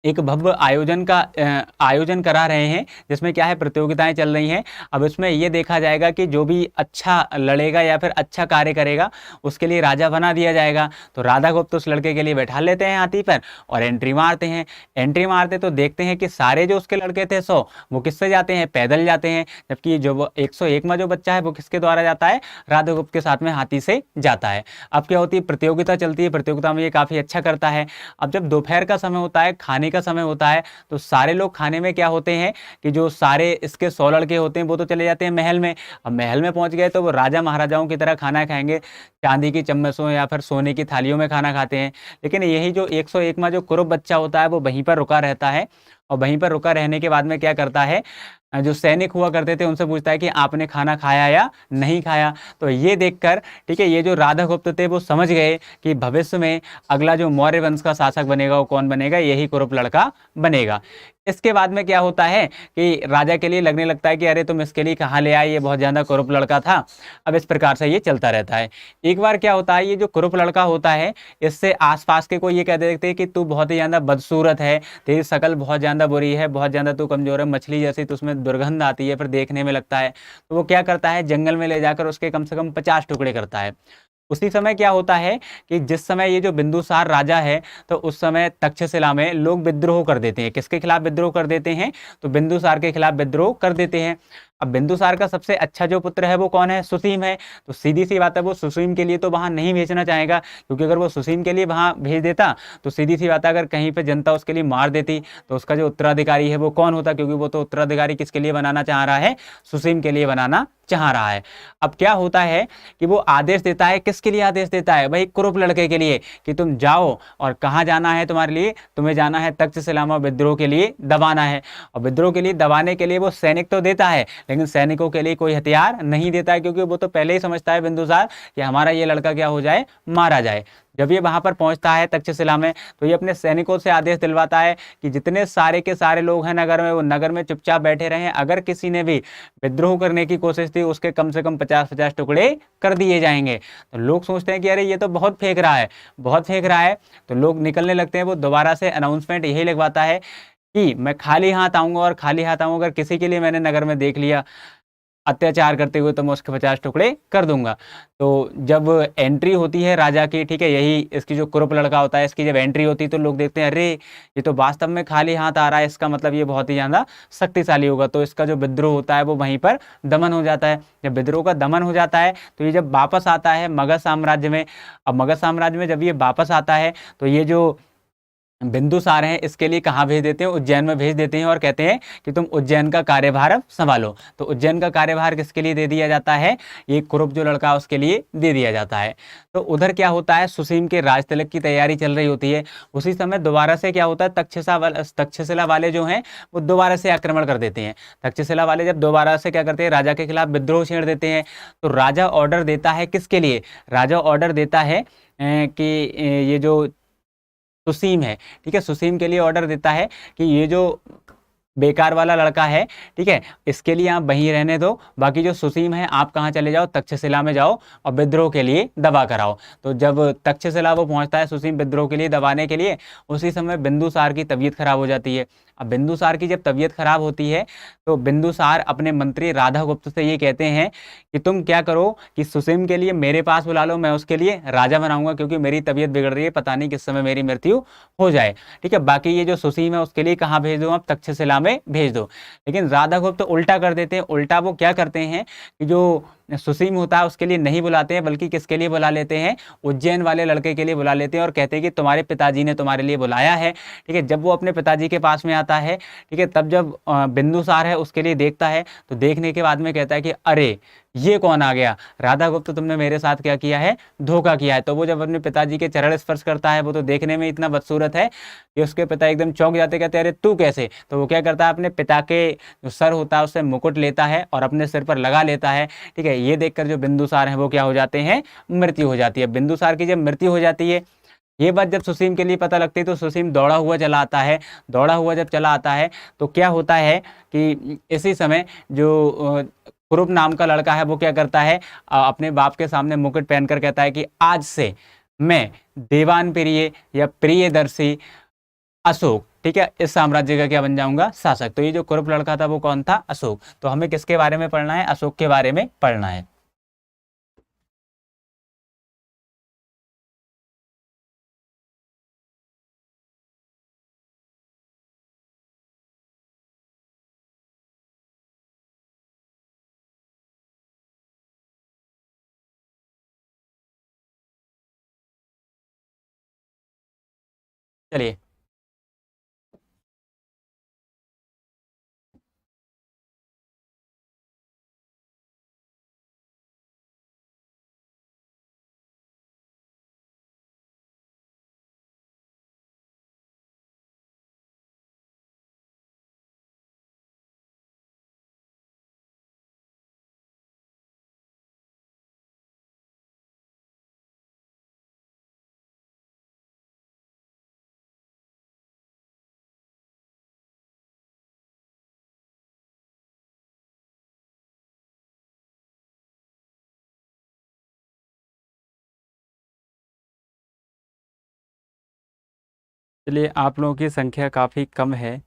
एक भव्य आयोजन करा रहे हैं जिसमें क्या है, प्रतियोगिताएं चल रही हैं। अब इसमें ये देखा जाएगा कि जो भी अच्छा लड़ेगा या फिर अच्छा कार्य करेगा उसके लिए राजा बना दिया जाएगा। तो राधा गुप्त उस लड़के के लिए बैठा लेते हैं हाथी पर और एंट्री मारते हैं। एंट्री मारते तो देखते हैं कि सारे जो उसके लड़के थे 100, वो किससे जाते हैं? पैदल जाते हैं। जबकि जो 101 में जो बच्चा है वो किसके द्वारा जाता है? राधा गुप्त के साथ में हाथी से जाता है। अब क्या होती है, प्रतियोगिता चलती है, प्रतियोगिता में ये काफ़ी अच्छा करता है। अब जब दोपहर का समय होता है, खाने का समय होता है, तो सारे लोग खाने में क्या होते हैं कि जो सारे इसके 100 लड़के होते हैं वो तो चले जाते हैं महल में। अब महल में पहुंच गए तो वो राजा महाराजाओं की तरह खाना खाएंगे, चांदी की चम्मचों या फिर सोने की थालियों में खाना खाते हैं। लेकिन यही जो 101 में जो कुरूप बच्चा होता है वो वहीं पर रुका रहता है, और वहीं पर रुका रहने के बाद में क्या करता है, जो सैनिक हुआ करते थे उनसे पूछता है कि आपने खाना खाया या नहीं खाया। तो ये देखकर, ठीक है, ये जो राधा गुप्त थे वो समझ गए कि भविष्य में अगला जो मौर्य वंश का शासक बनेगा वो कौन बनेगा? यही कुरूप लड़का बनेगा। इसके बाद में क्या होता है कि राजा के लिए लगने लगता है कि अरे तुम इसके लिए कहाँ ले आए, ये बहुत ज़्यादा कुरूप लड़का था। अब इस प्रकार से ये चलता रहता है। एक बार क्या होता है, ये जो कुरूप लड़का होता है इससे आसपास के कोई ये कह देते हैं कि तू बहुत ही ज़्यादा बदसूरत है, तेरी शक्ल बहुत ज़्यादा बुरी है, बहुत ज़्यादा तू कमज़ोर है, मछली जैसी तो उसमें दुर्गंध आती है, फिर देखने में लगता है। तो वो क्या करता है, जंगल में ले जाकर उसके कम से कम 50 टुकड़े करता है। उसी समय क्या होता है कि जिस समय ये जो बिंदुसार राजा है, तो उस समय तक्षशिला में लोग विद्रोह कर देते हैं। किसके खिलाफ विद्रोह कर देते हैं? तो बिंदुसार के खिलाफ विद्रोह कर देते हैं। अब बिंदुसार का सबसे अच्छा जो पुत्र है वो कौन है? सुसीम है। तो सीधी सी बात है, वो सुसीम के लिए तो वहां नहीं भेजना चाहेगा, क्योंकि अगर वो सुसीम के लिए वहां भेज देता तो सीधी सी बात है, अगर कहीं पे जनता उसके लिए मार देती तो उसका जो उत्तराधिकारी है वो कौन होता? क्योंकि वो तो उत्तराधिकारी किसके लिए बनाना चाह रहा है? सुसीम के लिए बनाना चाह रहा है। अब क्या होता है कि वो आदेश देता है, किसके लिए आदेश देता है? भाई कुरूप लड़के के लिए, कि तुम जाओ, और कहाँ जाना है तुम्हारे लिए? तुम्हें जाना है तक्षशिला में, विद्रोह के लिए दबाना है। और विद्रोह के लिए दबाने के लिए वो सैनिक तो देता है, लेकिन सैनिकों के लिए कोई हथियार नहीं देता है, क्योंकि वो तो पहले ही समझता है बिंदुसार कि हमारा ये लड़का क्या हो जाए? मारा जाए। जब ये वहां पर पहुंचता है तक्षशिला में, तो ये अपने सैनिकों से आदेश दिलवाता है कि जितने सारे के सारे लोग हैं नगर में, वो नगर में चुपचाप बैठे रहे। अगर किसी ने भी विद्रोह करने की कोशिश की, उसके कम से कम 50-50 टुकड़े कर दिए जाएंगे। तो लोग सोचते हैं कि अरे ये तो बहुत फेंक रहा है, बहुत फेंक रहा है, तो लोग निकलने लगते हैं। वो दोबारा से अनाउंसमेंट यही लिखवाता है कि मैं खाली हाथ आऊंगा, और खाली हाथ आऊंगा, अगर किसी के लिए मैंने नगर में देख लिया अत्याचार करते हुए, तो मैं उसके 50 टुकड़े कर दूंगा। तो जब एंट्री होती है राजा की, ठीक है, यही इसकी जो कुरूप लड़का होता है, इसकी जब एंट्री होती है तो लोग देखते हैं, अरे ये तो वास्तव में खाली हाथ आ रहा है, इसका मतलब ये बहुत ही ज्यादा शक्तिशाली होगा। तो इसका जो विद्रोह होता है वो वहीं पर दमन हो जाता है। जब विद्रोह का दमन हो जाता है, तो ये जब वापस आता है मगध साम्राज्य में, अब मगध साम्राज्य में जब ये वापस आता है, तो ये जो बिंदुसार हैं इसके लिए कहाँ भेज देते हैं? उज्जैन में भेज देते हैं, और कहते हैं कि तुम उज्जैन का कार्यभार अब संभालो। तो उज्जैन का कार्यभार किसके लिए दे दिया जाता है? ये कुरूप जो लड़का उसके लिए दे दिया जाता है। तो उधर क्या होता है, सुसीम के राज तिलक की तैयारी चल रही होती है। उसी समय दोबारा से क्या होता है, तक्षशिला वाले जो हैं वो दोबारा से आक्रमण कर देते हैं। तक्षशिला वाले जब दोबारा से क्या करते हैं, राजा के खिलाफ विद्रोह छेड़ देते हैं। तो राजा ऑर्डर देता है, किसके लिए? राजा ऑर्डर देता है कि ये जो सुसीम है, ठीक है, सुसीम के लिए ऑर्डर देता है कि ये जो बेकार वाला लड़का है, ठीक है, इसके लिए आप वहीं रहने दो, बाकी जो सुसीम है आप कहाँ चले जाओ? तक्षशिला में जाओ और विद्रोह के लिए दबा कराओ। तो जब तक्षशिला वो पहुंचता है सुसीम विद्रोह के लिए दबाने के लिए, उसी समय बिंदुसार की तबीयत खराब हो जाती है। अब बिंदुसार की जब तबीयत खराब होती है, तो बिंदुसार अपने मंत्री राधागुप्त से ये कहते हैं कि तुम क्या करो कि सुसीम के लिए मेरे पास बुला लो, मैं उसके लिए राजा बनाऊंगा, क्योंकि मेरी तबीयत बिगड़ रही है, पता नहीं किस समय मेरी मृत्यु हो जाए। ठीक है, बाकी ये जो सुसीम है उसके लिए कहाँ भेज दो? आप तक्षशिला में भेज दो। लेकिन राधागुप्त उल्टा कर देते हैं। उल्टा वो क्या करते हैं कि जो सुसीम होता है उसके लिए नहीं बुलाते हैं, बल्कि किसके लिए बुला लेते हैं? उज्जैन वाले लड़के के लिए बुला लेते हैं, और कहते हैं कि तुम्हारे पिताजी ने तुम्हारे लिए बुलाया है। ठीक है, जब वो अपने पिताजी के पास में आता है, ठीक है, तब जब बिंदुसार है उसके लिए देखता है, तो देखने के बाद में कहता है कि अरे ये कौन आ गया? राधागुप्त, तुमने मेरे साथ क्या किया है? धोखा किया है। तो वो जब अपने पिताजी के चरण स्पर्श करता है, वो तो देखने में इतना बदसूरत है कि उसके पिता एकदम चौंक जाते, कहते अरे तू कैसे? तो वो क्या करता है, अपने पिता के जो सर होता है उससे मुकुट लेता है और अपने सिर पर लगा लेता है। ठीक है, ये देखकर जो बिंदुसार है वो क्या हो जाते हैं? मृत्यु हो जाती है। बिंदुसार की जब मृत्यु हो जाती है, ये बात जब सुसीम के लिए पता लगती है, तो सुसीम दौड़ा हुआ चला आता है। दौड़ा हुआ जब चला आता है, तो क्या होता है कि इसी समय जो कुरूप नाम का लड़का है वो क्या करता है, अपने बाप के सामने मुकुट पहनकर कहता है कि आज से मैं देवान प्रिय या प्रियदर्शी अशोक, ठीक है, इस साम्राज्य का क्या बन जाऊंगा? शासक। तो ये जो कुरूप लड़का था वो कौन था? अशोक। तो हमें किसके बारे में पढ़ना है? अशोक के बारे में पढ़ना है। चलिए, चलिए, आप लोगों की संख्या काफी कम है।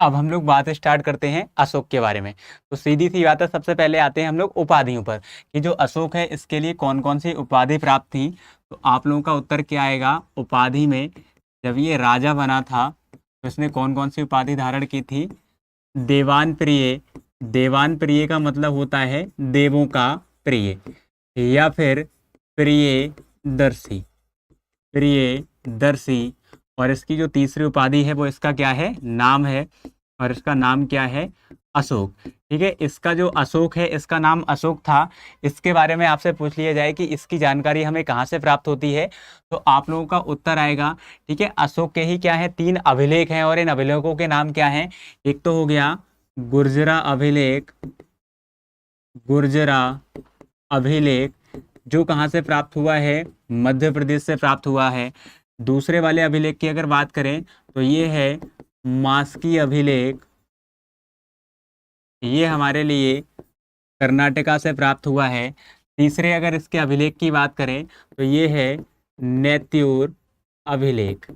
अब हम लोग बात स्टार्ट करते हैं अशोक के बारे में। तो सीधी सी बात है, सबसे पहले आते हैं हम लोग उपाधियों पर कि जो अशोक है इसके लिए कौन कौन सी उपाधि प्राप्त थी। तो आप लोगों का उत्तर क्या आएगा, उपाधि में जब ये राजा बना था तो इसने कौन कौन सी उपाधि धारण की थी। देवान प्रिय, देवान प्रिय का मतलब होता है देवों का प्रिय, या फिर प्रियदर्शी, प्रियदर्शी। और इसकी जो तीसरी उपाधि है वो इसका क्या है, नाम है, और इसका नाम क्या है, अशोक। ठीक है, इसका जो अशोक है इसका नाम अशोक था। इसके बारे में आपसे पूछ लिया जाए कि इसकी जानकारी हमें कहाँ से प्राप्त होती है, तो आप लोगों का उत्तर आएगा, ठीक है, अशोक के ही क्या है, 3 अभिलेख हैं और इन अभिलेखों के नाम क्या हैं। एक तो हो गया गुर्जरा अभिलेख, गुर्जरा अभिलेख जो कहाँ से प्राप्त हुआ है, मध्य प्रदेश से प्राप्त हुआ है। दूसरे वाले अभिलेख की अगर बात करें तो ये है मास्की अभिलेख, ये हमारे लिए कर्नाटका से प्राप्त हुआ है। तीसरे अगर इसके अभिलेख की बात करें तो ये है नेत्यूर अभिलेख,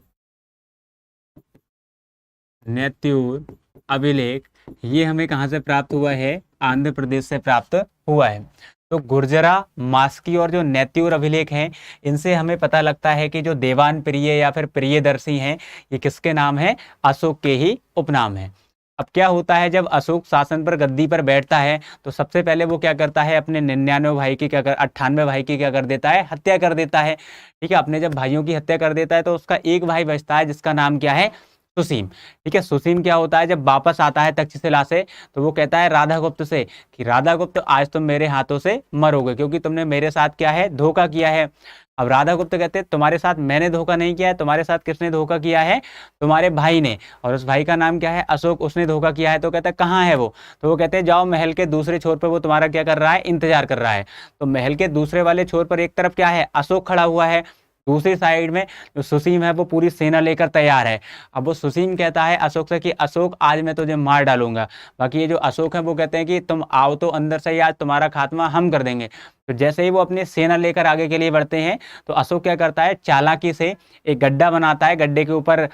नेत्यूर अभिलेख, ये हमें कहाँ से प्राप्त हुआ है, आंध्र प्रदेश से प्राप्त हुआ है। तो गुर्जरा, मास्की और जो नेत्यूर अभिलेख हैं इनसे हमें पता लगता है कि जो देवान प्रिय या फिर प्रियदर्शी हैं ये किसके नाम है, अशोक के ही उपनाम है। अब क्या होता है, जब अशोक शासन पर गद्दी पर बैठता है तो सबसे पहले वो क्या करता है, अपने 99 भाई की क्या कर 98 भाई की क्या कर देता है, हत्या कर देता है। ठीक है, अपने जब भाइयों की हत्या कर देता है तो उसका एक भाई बचता है जिसका नाम क्या है, सुसीम। ठीक है, सुसीम क्या होता है, जब वापस आता है तक्षशिला से तो वो कहता है राधा गुप्त से कि राधा गुप्त आज तुम मेरे हाथों से मरोगे क्योंकि तुमने मेरे साथ क्या है, धोखा किया है। अब राधा गुप्त कहते हैं तुम्हारे साथ मैंने धोखा नहीं किया है, तुम्हारे साथ किसने धोखा किया है, तुम्हारे भाई ने, और उस भाई का नाम क्या है, अशोक, उसने धोखा किया है। तो कहता है कहाँ है वो, तो वो कहते हैं जाओ महल के दूसरे छोर पर वो तुम्हारा क्या कर रहा है, इंतजार कर रहा है। तो महल के दूसरे वाले छोर पर एक तरफ क्या है, अशोक खड़ा हुआ है, दूसरी साइड में जो सुसीम है वो पूरी सेना लेकर तैयार है। अब वो सुसीम कहता है अशोक से कि अशोक आज मैं तुझे मार डालूंगा। बाकी ये जो अशोक है वो कहते हैं कि तुम आओ तो अंदर से ही, आज तुम्हारा खात्मा हम कर देंगे। तो जैसे ही वो अपनी सेना लेकर आगे के लिए बढ़ते हैं तो अशोक क्या करता है, चालाकी से एक गड्ढा बनाता है, गड्ढे के ऊपर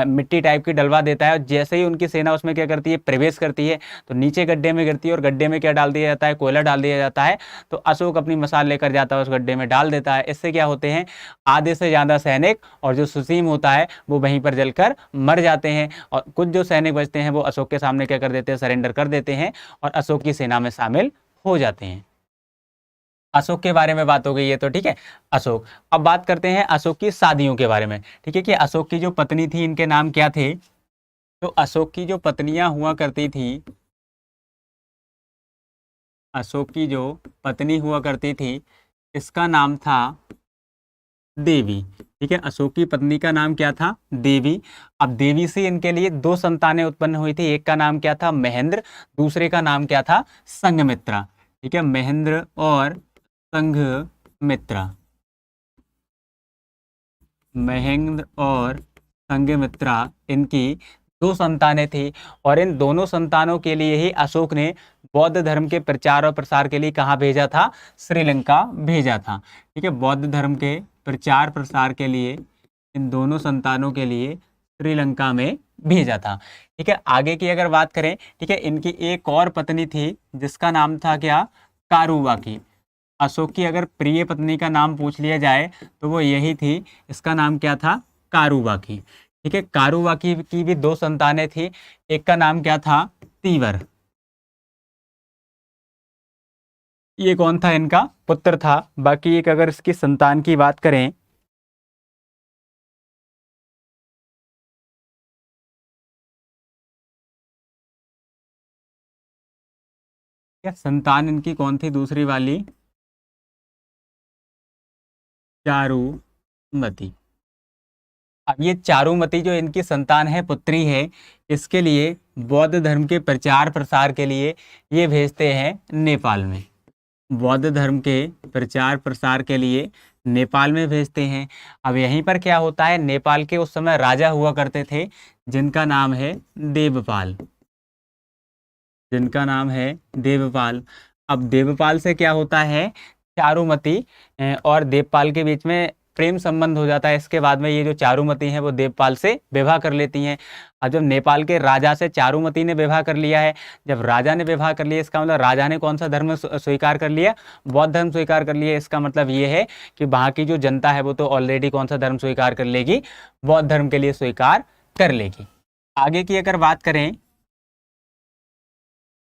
मिट्टी टाइप की डलवा देता है, और जैसे ही उनकी सेना उसमें क्या करती है, प्रवेश करती है तो नीचे गड्ढे में गिरती है और गड्ढे में क्या डाल दिया जाता है, कोयला डाल दिया जाता है। तो अशोक अपनी मसाल लेकर जाता है, उस गड्ढे में डाल देता है। इससे क्या होते हैं, आधे से ज़्यादा सैनिक और जो सुसीम होता है वो वहीं पर जलकर मर जाते हैं, और कुछ जो सैनिक बचते हैं वो अशोक के सामने क्या कर देते हैं, सरेंडर कर देते हैं और अशोक की सेना में शामिल हो जाते हैं। अशोक के बारे में बात हो गई है तो ठीक है, अशोक। अब बात करते हैं अशोक की शादियों के बारे में। ठीक है, कि अशोक की जो पत्नी थी इनके नाम क्या थे। तो अशोक की जो पत्नियां हुआ करती थी, अशोक की जो पत्नी हुआ करती थी इसका नाम था देवी। ठीक है, अशोक की पत्नी का नाम क्या था, देवी। अब देवी से इनके लिए 2 संतानें उत्पन्न हुई थी, एक का नाम क्या था, महेंद्र, दूसरे का नाम क्या था, संघमित्रा। ठीक है, महेंद्र और संघमित्रा, महेंद्र और संघमित्रा, इनकी 2 संतानें थी। और इन दोनों संतानों के लिए ही अशोक ने बौद्ध धर्म के प्रचार और प्रसार के लिए कहाँ भेजा था, श्रीलंका भेजा था। ठीक है, बौद्ध धर्म के प्रचार प्रसार के लिए इन दोनों संतानों के लिए श्रीलंका में भेजा था। ठीक है, आगे की अगर बात करें, ठीक है, इनकी एक और पत्नी थी जिसका नाम था क्या, कारुबाकी। अशोक की अगर प्रिय पत्नी का नाम पूछ लिया जाए तो वो यही थी, इसका नाम क्या था, कारुबाकी। ठीक है, कारुबाकी की भी 2 संतानें थी, एक का नाम क्या था, तीवर, ये कौन था, इनका पुत्र था। बाकी एक अगर इसकी संतान की बात करें, क्या संतान इनकी कौन थी, दूसरी वाली, चारुमती। अब ये चारुमती जो इनकी संतान है, पुत्री है, इसके लिए बौद्ध धर्म के प्रचार प्रसार के लिए ये भेजते हैं नेपाल में, बौद्ध धर्म के प्रचार प्रसार के लिए नेपाल में भेजते हैं। अब यहीं पर क्या होता है, नेपाल के उस समय राजा हुआ करते थे जिनका नाम है देवपाल, जिनका नाम है देवपाल। अब देवपाल से क्या होता है, चारुमती और देवपाल के बीच में प्रेम संबंध हो जाता है। इसके बाद में ये जो चारुमती हैं वो देवपाल से विवाह कर लेती हैं। अब जब नेपाल के राजा से चारुमती ने विवाह कर लिया है, जब राजा ने विवाह कर लिया, इसका मतलब राजा ने कौन सा धर्म स्वीकार कर लिया, बौद्ध धर्म स्वीकार कर लिया। इसका मतलब ये है कि वहाँ की जो जनता है वो तो ऑलरेडी कौन सा धर्म स्वीकार कर लेगी, बौद्ध धर्म के लिए स्वीकार कर लेगी। आगे की अगर बात करें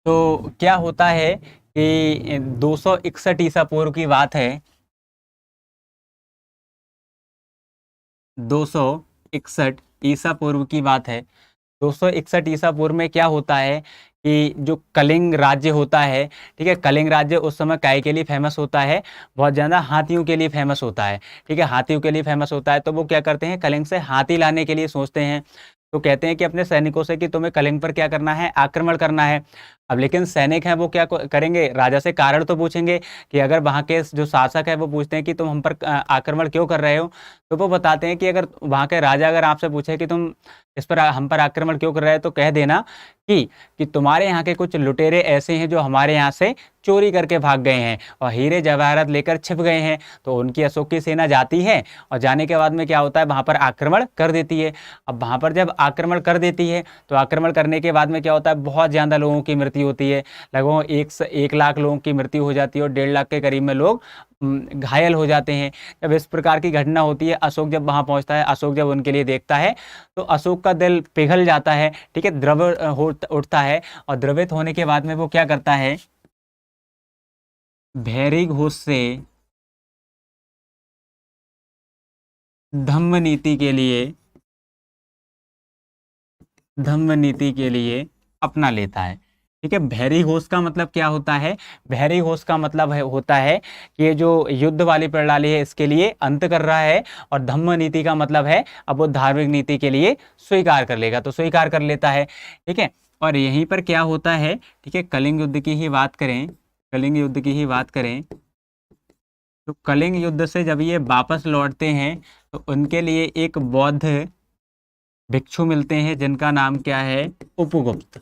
तो क्या होता है कि 261 ईसा पूर्व की बात है, 261 ईसा पूर्व की बात है। 261 ईसा पूर्व में क्या होता है कि जो कलिंग राज्य होता है, ठीक है, कलिंग राज्य उस समय काय के लिए फेमस होता है, बहुत ज़्यादा हाथियों के लिए फेमस होता है, ठीक है, हाथियों के लिए फेमस होता है। तो वो क्या करते हैं, कलिंग से हाथी लाने के लिए सोचते हैं। तो कहते हैं कि अपने सैनिकों से कि तुम्हें कलिंग पर क्या करना है, आक्रमण करना है। अब लेकिन सैनिक हैं वो क्या करेंगे, राजा से कारण तो पूछेंगे कि अगर वहाँ के जो शासक है वो पूछते हैं कि तुम हम पर आक्रमण क्यों कर रहे हो, तो वो बताते हैं कि अगर वहाँ के राजा अगर आपसे पूछे कि तुम इस पर हम पर आक्रमण क्यों कर रहे हो, तो कह देना कि तुम्हारे यहाँ के कुछ लुटेरे ऐसे हैं जो हमारे यहाँ से चोरी करके भाग गए हैं और हीरे जवाहरात लेकर छिप गए हैं। तो उनकी अशोक की सेना जाती है और जाने के बाद में क्या होता है, वहाँ पर आक्रमण कर देती है। अब वहाँ पर जब आक्रमण कर देती है तो आक्रमण करने के बाद में क्या होता है, बहुत ज़्यादा लोगों की मृत्यु होती है, लगभग 1 लाख लोगों की मृत्यु हो जाती है और 1.5 लाख के करीब में लोग घायल हो जाते हैं। जब इस प्रकार की घटना होती है, अशोक जब वहाँ पहुँचता है, अशोक जब उनके लिए देखता है तो अशोक का दिल पिघल जाता है, ठीक है, द्रव उठता है और द्रवित होने के बाद में वो क्या करता है, भैरी घोष से धम्म नीति के लिए अपना लेता है। ठीक है, भैरी घोष का मतलब क्या होता है, भैरी घोष का मतलब होता है कि ये जो युद्ध वाली प्रणाली है इसके लिए अंत कर रहा है, और धम्म नीति का मतलब है अब वो धार्मिक नीति के लिए स्वीकार कर लेगा, तो स्वीकार कर लेता है। ठीक है, और यहीं पर क्या होता है, ठीक है, कलिंग युद्ध की ही बात करें, कलिंग युद्ध की ही बात करें तो कलिंग युद्ध से जब ये वापस लौटते हैं तो उनके लिए एक बौद्ध भिक्षु मिलते हैं जिनका नाम क्या है, उपगुप्त।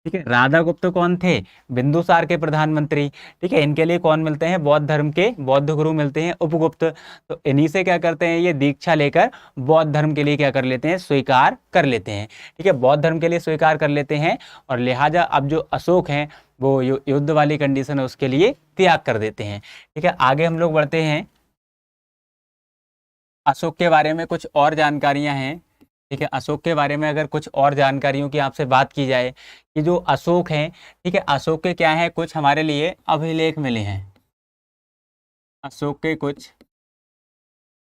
ठीक है, राधा गुप्त कौन थे, बिंदुसार के प्रधानमंत्री। ठीक है, इनके लिए कौन मिलते हैं, बौद्ध धर्म के बौद्ध गुरु मिलते हैं, उपगुप्त। तो इन्हीं से क्या करते हैं, ये दीक्षा लेकर बौद्ध धर्म के लिए क्या कर लेते हैं, स्वीकार कर लेते हैं। ठीक है, बौद्ध धर्म के लिए स्वीकार कर लेते हैं और लिहाजा अब जो अशोक हैं वो युद्ध वाली कंडीशन है उसके लिए त्याग कर देते हैं। ठीक है, आगे हम लोग बढ़ते हैं, अशोक के बारे में कुछ और जानकारियां हैं। ठीक है, अशोक के बारे में अगर कुछ और जानकारियों की आपसे बात की जाए कि जो अशोक हैं, ठीक है, अशोक के क्या है, कुछ हमारे लिए अभिलेख मिले हैं। अशोक के कुछ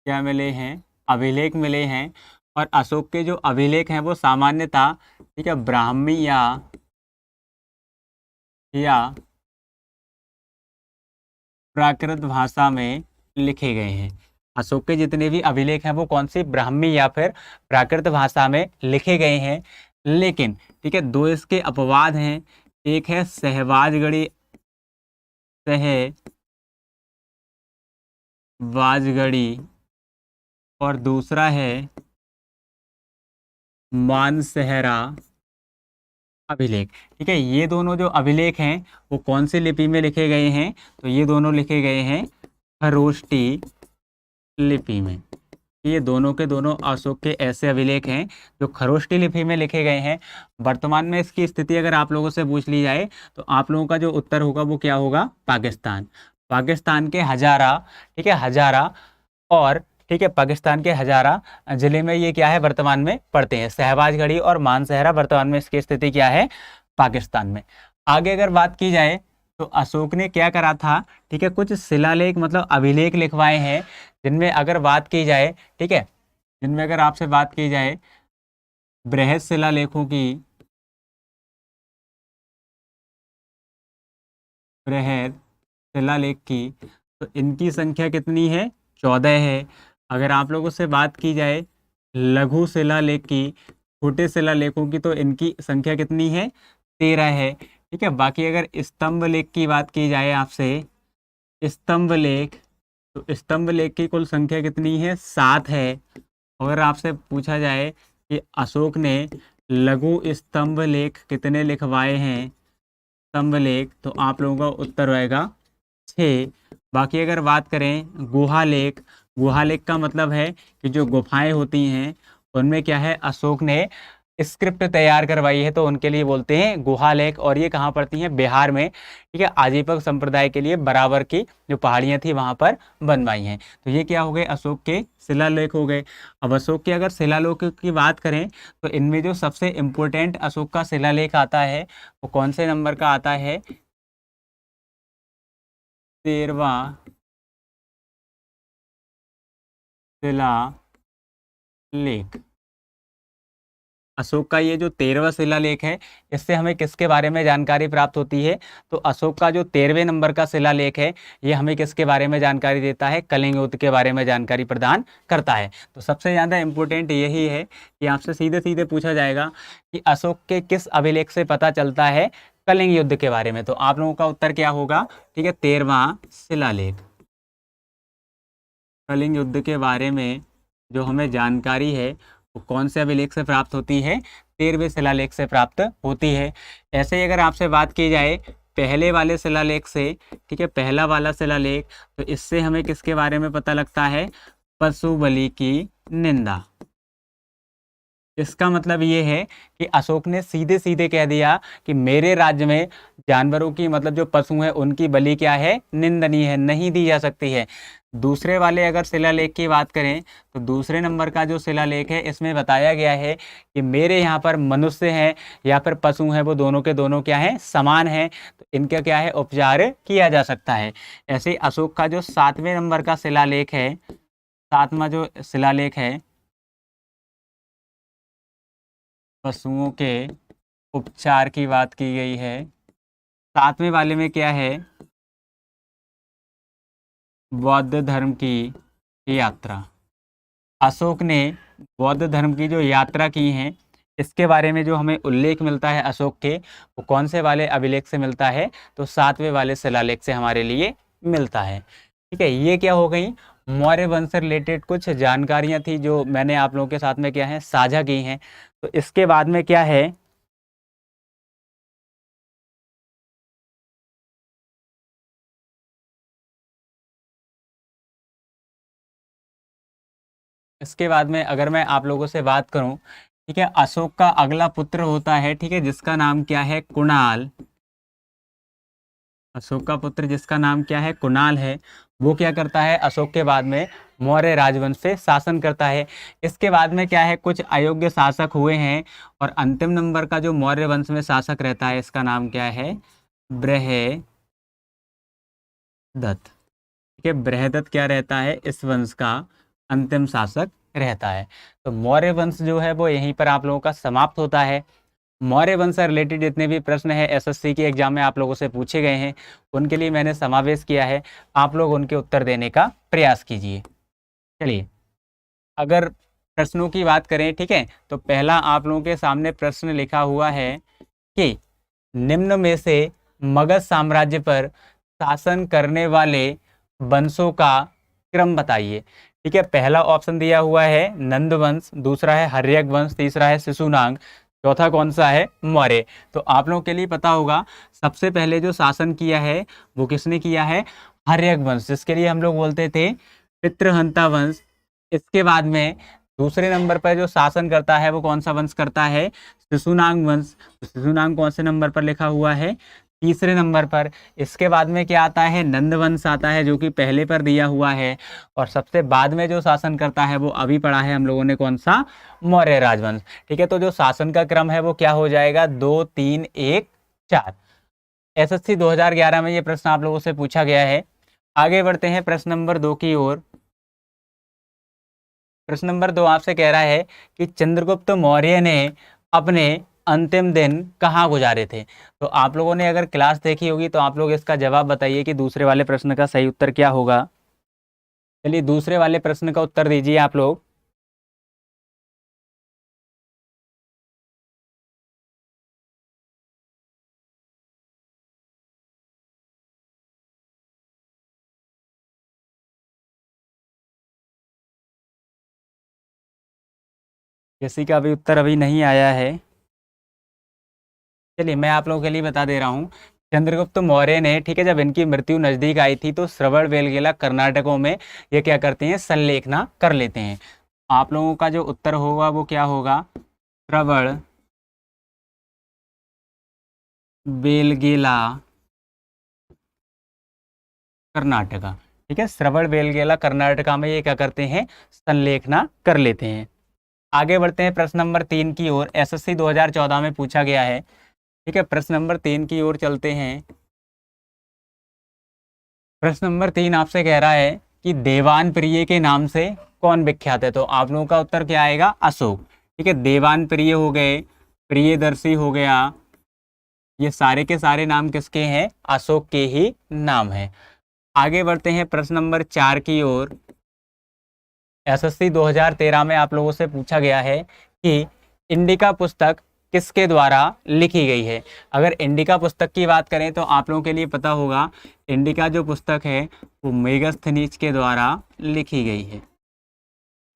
क्या मिले हैं, अभिलेख मिले हैं। और अशोक के जो अभिलेख हैं वो सामान्यतः, ठीक है, ब्राह्मी या प्राकृत भाषा में लिखे गए हैं। अशोक के जितने भी अभिलेख हैं वो कौन सी, ब्राह्मी या फिर प्राकृत भाषा में लिखे गए हैं। लेकिन ठीक है, दो इसके अपवाद हैं, एक है सहवाजगढ़ी और दूसरा है मानसहरा अभिलेख। ठीक है, ये दोनों जो अभिलेख हैं वो कौन सी लिपि में लिखे गए हैं, तो ये दोनों लिखे गए हैं खरोष्टी लिपि में। ये दोनों के दोनों अशोक के ऐसे अभिलेख हैं जो खरोष्टी लिपि में लिखे गए हैं। वर्तमान में इसकी स्थिति अगर आप लोगों से पूछ ली जाए तो आप लोगों का जो उत्तर होगा वो क्या होगा, पाकिस्तान। पाकिस्तान के हजारा, ठीक है, हजारा और ठीक है, पाकिस्तान के हजारा जिले में ये क्या है, वर्तमान में पड़ते हैं। सहवाजगढ़ी और मानसहरा वर्तमान में इसकी स्थिति क्या है, पाकिस्तान में। आगे अगर बात की जाए तो अशोक ने क्या करा था, ठीक है, कुछ शिलालेख मतलब अभिलेख लिखवाए हैं जिनमें अगर बात की जाए, ठीक है, जिनमें अगर आपसे बात की जाए बृहद शिलालेखों की, बृहद शिलालेख की, तो इनकी संख्या कितनी है, 14 है। अगर आप लोगों से बात की जाए लघु शिलालेख की, छोटे शिलालेखों की, तो इनकी संख्या कितनी है, 13 है। ठीक है, बाकी अगर स्तंभ लेख की बात की जाए आपसे, स्तंभ लेख, तो स्तंभ लेख की कुल संख्या कितनी है, 7 है। अगर आपसे पूछा जाए कि अशोक ने लघु स्तंभ लेख कितने लिखवाए हैं, स्तंभ लेख, तो आप लोगों का उत्तर रहेगा 6। बाकी अगर बात करें गुहा लेख, गुहालेख का मतलब है कि जो गुफाएं होती हैं उनमें क्या है, अशोक ने स्क्रिप्ट तैयार करवाई है, तो उनके लिए बोलते हैं गुहालेख। और ये कहाँ पड़ती हैं, बिहार में। ठीक है, आजीपक संप्रदाय के लिए बराबर की जो पहाड़ियाँ थी वहाँ पर बनवाई हैं। तो ये क्या हो गए, अशोक के शिलालेख हो गए। अब अशोक के अगर शिलालेख की बात करें तो इनमें जो सबसे इम्पोर्टेंट अशोक का शिलालेख आता है वो कौन से नंबर का आता है, 13वां शिलालेख। अशोक का ये जो 13वां शिलालेख है, इससे हमें किसके बारे में जानकारी प्राप्त होती है, तो अशोक का जो 13वें नंबर का शिलालेख है ये हमें किसके बारे में जानकारी देता है, कलिंग युद्ध के बारे में जानकारी प्रदान करता है। तो सबसे ज़्यादा इम्पोर्टेंट यही है कि आपसे सीधे सीधे पूछा जाएगा कि अशोक के किस अभिलेख से पता चलता है कलिंग युद्ध के बारे में। तो आप लोगों का उत्तर क्या होगा, ठीक है, 13वां शिलालेख। कलिंग युद्ध के बारे में जो हमें जानकारी है वो कौन से अभिलेख से प्राप्त होती है, 13वें शिलालेख से प्राप्त होती है। ऐसे ही अगर आपसे बात की जाए पहले वाले शिलालेख से, ठीक है, पहला वाला शिलालेख, तो इससे हमें किसके बारे में पता लगता है, पशु बलि की निंदा। इसका मतलब ये है कि अशोक ने सीधे सीधे कह दिया कि मेरे राज्य में जानवरों की, मतलब जो पशु हैं उनकी बलि क्या है, निंदनीय है, नहीं दी जा सकती है। दूसरे वाले अगर शिलालेख की बात करें तो दूसरे नंबर का जो शिलालेख है इसमें बताया गया है कि मेरे यहाँ पर मनुष्य हैं या फिर पशु हैं वो दोनों के दोनों क्या हैं, समान हैं, तो इनका क्या है, उपचार किया जा सकता है। ऐसे ही अशोक का जो 7वें नंबर का शिलालेख है, 7वां जो शिलालेख है, पशुओं के उपचार की बात की गई है। 7वें वाले में क्या है, बौद्ध धर्म की यात्रा। अशोक ने बौद्ध धर्म की जो यात्रा की है इसके बारे में जो हमें उल्लेख मिलता है अशोक के, वो कौन से वाले अभिलेख से मिलता है, तो 7वें वाले शिलालेख से हमारे लिए मिलता है। ठीक है, ये क्या हो गई, मौर्य वंश से रिलेटेड कुछ जानकारियां थी जो मैंने आप लोगों के साथ में क्या है, साझा की हैं। तो इसके बाद में क्या है, इसके बाद में अगर मैं आप लोगों से बात करूं, ठीक है, अशोक का अगला पुत्र होता है, ठीक है, जिसका नाम क्या है, कुणाल। अशोक का पुत्र जिसका नाम क्या है, कुणाल है, वो क्या करता है, अशोक के बाद में मौर्य राजवंश से शासन करता है। इसके बाद में क्या है, कुछ अयोग्य शासक हुए हैं, और अंतिम नंबर का जो मौर्य वंश में शासक रहता है इसका नाम क्या है, बृहदत्त। ठीक है, बृहदत्त क्या रहता है, इस वंश का अंतिम शासक रहता है। तो मौर्य वंश जो है वो यहीं पर आप लोगों का समाप्त होता है। मौर्य वंश से रिलेटेड जितने भी प्रश्न हैं एसएससी के एग्जाम में आप लोगों से पूछे गए हैं उनके लिए मैंने समावेश किया है, आप लोग उनके उत्तर देने का प्रयास कीजिए। चलिए, अगर प्रश्नों की बात करें, ठीक है, तो पहला आप लोगों के सामने प्रश्न लिखा हुआ है कि निम्न में से मगध साम्राज्य पर शासन करने वाले वंशों का क्रम बताइए। ठीक है, पहला ऑप्शन दिया हुआ है नंद वंश, दूसरा है हर्यक वंश, तीसरा है शिशुनाग, चौथा कौन सा है, मौर्य। तो आप लोगों के लिए पता होगा सबसे पहले जो शासन किया है वो किसने किया है, हर्यक वंश, जिसके लिए हम लोग बोलते थे पितृहंता वंश। इसके बाद में दूसरे नंबर पर जो शासन करता है वो कौन सा वंश करता है, शिशुनाग वंश। तो शिशुनाग कौन से नंबर पर लिखा हुआ है, तीसरे नंबर पर। इसके बाद में क्या आता है, नंद वंश आता है जो कि पहले पर दिया हुआ है। और सबसे बाद में जो शासन करता है वो अभी पढ़ा है हम लोगों ने, कौन सा, मौर्य राजवंश। ठीक है, तो जो शासन का क्रम है वो क्या हो जाएगा, 2 3 1 4। एसएससी 2011 में ये प्रश्न आप लोगों से पूछा गया है। आगे बढ़ते हैं प्रश्न नंबर 2 की ओर। प्रश्न नंबर 2 आपसे कह रहा है कि चंद्रगुप्त मौर्य ने अपने अंतिम दिन कहाँ गुजारे थे। तो आप लोगों ने अगर क्लास देखी होगी तो आप लोग इसका जवाब बताइए कि दूसरे वाले प्रश्न का सही उत्तर क्या होगा। चलिए, दूसरे वाले प्रश्न का उत्तर दीजिए आप लोग। किसी का भी उत्तर अभी नहीं आया है। चलिए, मैं आप लोगों के लिए बता दे रहा हूँ चंद्रगुप्त मौर्य ने, ठीक है, जब इनकी मृत्यु नजदीक आई थी तो श्रवणबेलगोला कर्नाटकों में ये क्या करते हैं, संलेखना कर लेते हैं। आप लोगों का जो उत्तर होगा वो क्या होगा, श्रवण बेलगेला कर्नाटका। ठीक है, श्रवण बेलगेला कर्नाटका में ये क्या करते हैं, संलेखना कर लेते हैं। आगे बढ़ते हैं प्रश्न नंबर 3 की ओर। एसएससी 2014 में पूछा गया है। ठीक है, प्रश्न नंबर 3 की ओर चलते हैं। प्रश्न नंबर 3 आपसे कह रहा है कि देवान प्रिय के नाम से कौन विख्यात है। तो आप लोगों का उत्तर क्या आएगा, अशोक। ठीक है, देवान प्रिय हो गए, प्रियदर्शी हो गया, ये सारे के सारे नाम किसके हैं, अशोक के ही नाम है। आगे बढ़ते हैं प्रश्न नंबर 4 की ओर। एसएससी 2013 में आप लोगों से पूछा गया है कि इंडिका पुस्तक किसके द्वारा लिखी गई है। अगर इंडिका पुस्तक की बात करें तो आप लोगों के लिए पता होगा, इंडिका जो पुस्तक है वो मेगस्थनीज के द्वारा लिखी गई है।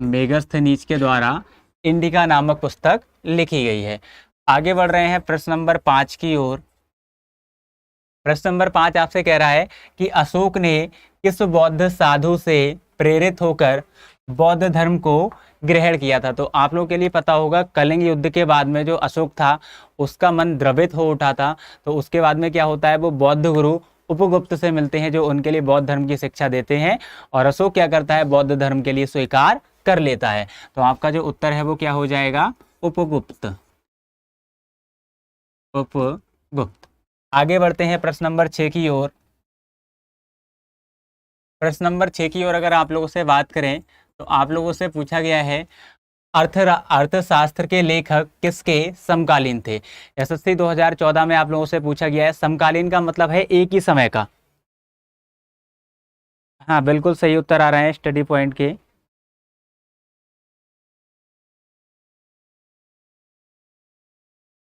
मेगस्थनीज के द्वारा इंडिका नामक पुस्तक लिखी गई है। आगे बढ़ रहे हैं प्रश्न नंबर 5 की ओर। प्रश्न नंबर 5 आपसे कह रहा है कि अशोक ने किस बौद्ध साधु से प्रेरित होकर बौद्ध धर्म को ग्रहण किया था। तो आप लोगों के लिए पता होगा, कलिंग युद्ध के बाद में जो अशोक था उसका मन द्रवित हो उठा था। तो उसके बाद में क्या होता है, वो बौद्ध गुरु उपगुप्त से मिलते हैं जो उनके लिए बौद्ध धर्म की शिक्षा देते हैं, और अशोक क्या करता है, बौद्ध धर्म के लिए स्वीकार कर लेता है। तो आपका जो उत्तर है वो क्या हो जाएगा, उपगुप्त। उपगुप्त। आगे बढ़ते हैं प्रश्न नंबर 6 की ओर। प्रश्न नंबर 6 की ओर अगर आप लोगों से बात करें तो आप लोगों से पूछा गया है, अर्थशास्त्र के लेखक किसके समकालीन थे। एसएससी 2014 में आप लोगों से पूछा गया है, समकालीन का मतलब है एक ही समय का। हाँ, बिल्कुल सही उत्तर आ रहे हैं स्टडी पॉइंट के।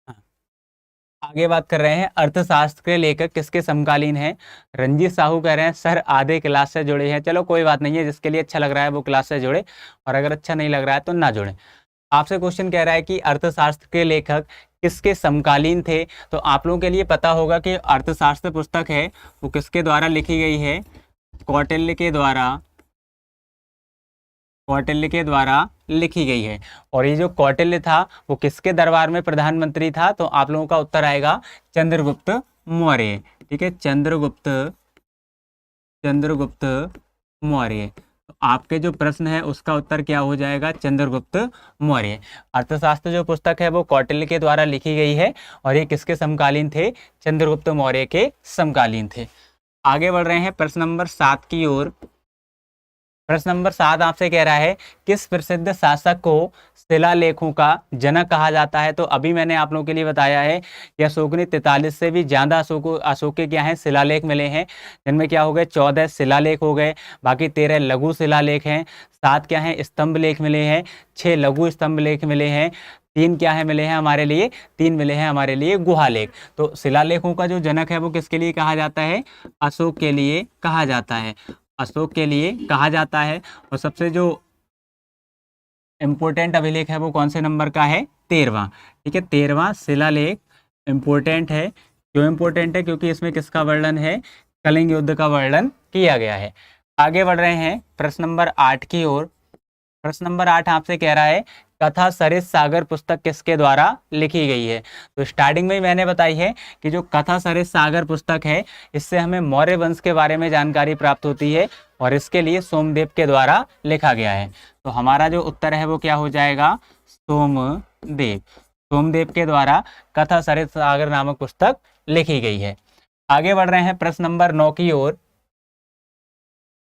हाँ, आगे बात कर रहे हैं, अर्थशास्त्र के लेखक किसके समकालीन हैं। रंजीत साहू कह रहे हैं सर आधे क्लास से जुड़े हैं। चलो कोई बात नहीं है, जिसके लिए अच्छा लग रहा है वो क्लास से जुड़े, और अगर अच्छा नहीं लग रहा है तो ना जुड़े। आपसे क्वेश्चन कह रहा है कि अर्थशास्त्र के लेखक किसके समकालीन थे। तो आप लोगों के लिए पता होगा कि अर्थशास्त्र पुस्तक है वो किसके द्वारा लिखी गई है, कौटिल्य के द्वारा। कौटिल्य के द्वारा लिखी गई है। और ये जो कौटिल्य था वो किसके दरबार में प्रधानमंत्री था। तो आप लोगों का उत्तर आएगा चंद्रगुप्त मौर्य। ठीक है, चंद्रगुप्त चंद्रगुप्त मौर्य। तो आपके जो प्रश्न है उसका उत्तर क्या हो जाएगा, चंद्रगुप्त मौर्य। अर्थशास्त्र जो पुस्तक है वो कौटिल्य के द्वारा लिखी गई है, और ये किसके समकालीन थे, चंद्रगुप्त मौर्य के समकालीन थे। आगे बढ़ रहे हैं प्रश्न नंबर 7 की ओर। प्रश्न नंबर 7 आपसे कह रहा है, किस प्रसिद्ध शासक को शिलालेखों का जनक कहा जाता है। तो अभी मैंने आप लोगों के लिए बताया है कि अशोक ने 43 से भी ज़्यादा अशोक के क्या हैं, शिलालेख मिले हैं, जिनमें क्या हो गए, 14 शिलालेख हो गए, बाकी 13 लघु शिलालेख हैं, 7 क्या हैं, स्तंभ लेख मिले हैं, 6 लघु स्तंभ लेख मिले हैं, 3 क्या है मिले हैं हमारे लिए, 3 मिले हैं हमारे लिए गुहालेख। तो शिलालेखों का जो जनक है वो किसके लिए कहा जाता है, अशोक के लिए कहा जाता है, अशोक के लिए कहा जाता है। और सबसे जो इम्पोर्टेंट अभिलेख है वो कौन से नंबर का है, 13वां। ठीक है, 13वां शिलालेख इम्पोर्टेंट है। क्यों इम्पोर्टेंट है, क्योंकि इसमें किसका वर्णन है, कलिंग युद्ध का वर्णन किया गया है। आगे बढ़ रहे हैं प्रश्न नंबर 8 की ओर। प्रश्न नंबर 8 आपसे कह रहा है, कथा सरित सागर पुस्तक किसके द्वारा लिखी गई है। तो स्टार्टिंग में ही मैंने बताई है कि जो कथा सरित सागर पुस्तक है इससे हमें मौर्य वंश के बारे में जानकारी प्राप्त होती है, और इसके लिए सोमदेव के द्वारा लिखा गया है। तो हमारा जो उत्तर है वो क्या हो जाएगा, सोमदेव। सोमदेव के द्वारा कथा सरित सागर नामक पुस्तक लिखी गई है। आगे बढ़ रहे हैं प्रश्न नंबर 9 की ओर।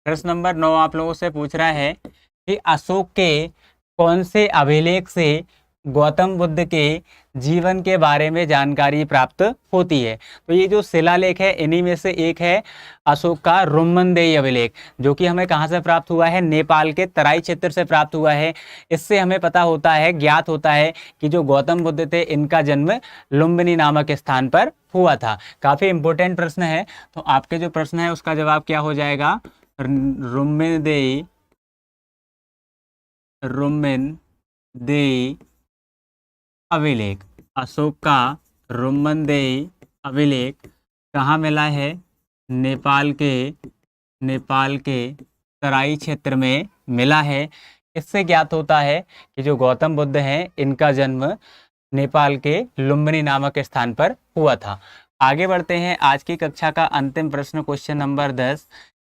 प्रश्न नंबर 9 आप लोगों से पूछ रहा है कि अशोक के कौन से अभिलेख से गौतम बुद्ध के जीवन के बारे में जानकारी प्राप्त होती है। तो ये जो शिलालेख है इन्हीं में से एक है अशोक का रुम्मनदेही अभिलेख, जो कि हमें कहाँ से प्राप्त हुआ है, नेपाल के तराई क्षेत्र से प्राप्त हुआ है। इससे हमें पता होता है, ज्ञात होता है कि जो गौतम बुद्ध थे इनका जन्म लुम्बिनी नामक स्थान पर हुआ था। काफ़ी इंपॉर्टेंट प्रश्न है। तो आपके जो प्रश्न है उसका जवाब क्या हो जाएगा, रुम्मनदेही अभिलेख। अशोक का रुम्मनदेही अभिलेख कहाँ मिला है? नेपाल के तराई क्षेत्र में मिला है। इससे ज्ञात होता है कि जो गौतम बुद्ध हैं इनका जन्म नेपाल के लुम्बिनी नामक स्थान पर हुआ था। आगे बढ़ते हैं, आज की कक्षा का अंतिम प्रश्न, क्वेश्चन नंबर 10।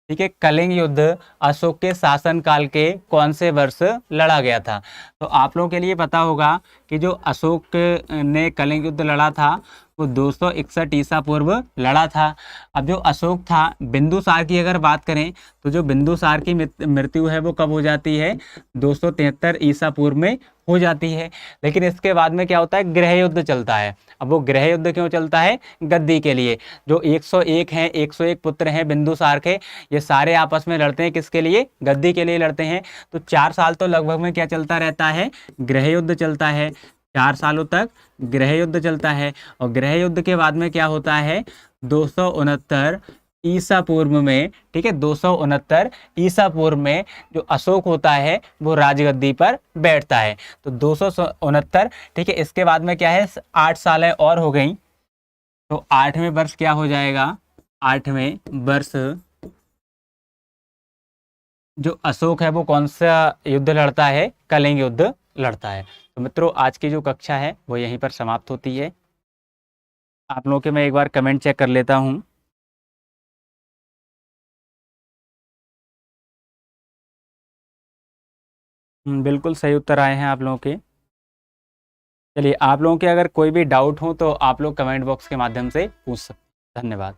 ठीक है, कलिंग युद्ध अशोक के शासनकाल के कौन से वर्ष लड़ा गया था? तो आप लोगों के लिए पता होगा कि जो अशोक ने कलिंग युद्ध लड़ा था वो 261 ईसा पूर्व लड़ा था। अब जो अशोक था, बिंदुसार की अगर बात करें तो जो बिंदुसार की मृत्यु है वो कब हो जाती है? 273 ईसा पूर्व में हो जाती है। लेकिन इसके बाद में क्या होता है? गृह युद्ध चलता है। अब वो गृह युद्ध क्यों चलता है? गद्दी के लिए। जो 101 हैं, 101 पुत्र हैं बिंदुसार के, ये सारे आपस में लड़ते हैं, किसके लिए? गद्दी के लिए लड़ते हैं। तो 4 साल तो लगभग में क्या चलता रहता है? गृह युद्ध चलता है। 4 सालों तक गृह युद्ध चलता है। और गृह युद्ध के बाद में क्या होता है? 269 ईसा पूर्व में, ठीक है, 269 ईसा पूर्व में जो अशोक होता है वो राजगद्दी पर बैठता है। तो 269, ठीक है। इसके बाद में क्या है? 8 सालें और हो गई। तो 8वें वर्ष क्या हो जाएगा? 8वें वर्ष जो अशोक है वो कौन सा युद्ध लड़ता है? कलिंग युद्ध लड़ता है। तो मित्रों, आज की जो कक्षा है वो यहीं पर समाप्त होती है। आप लोगों के मैं एक बार कमेंट चेक कर लेता हूँ। बिल्कुल सही उत्तर आए हैं आप लोगों के। चलिए, आप लोगों के अगर कोई भी डाउट हो तो आप लोग कमेंट बॉक्स के माध्यम से पूछ सकते हैं। धन्यवाद।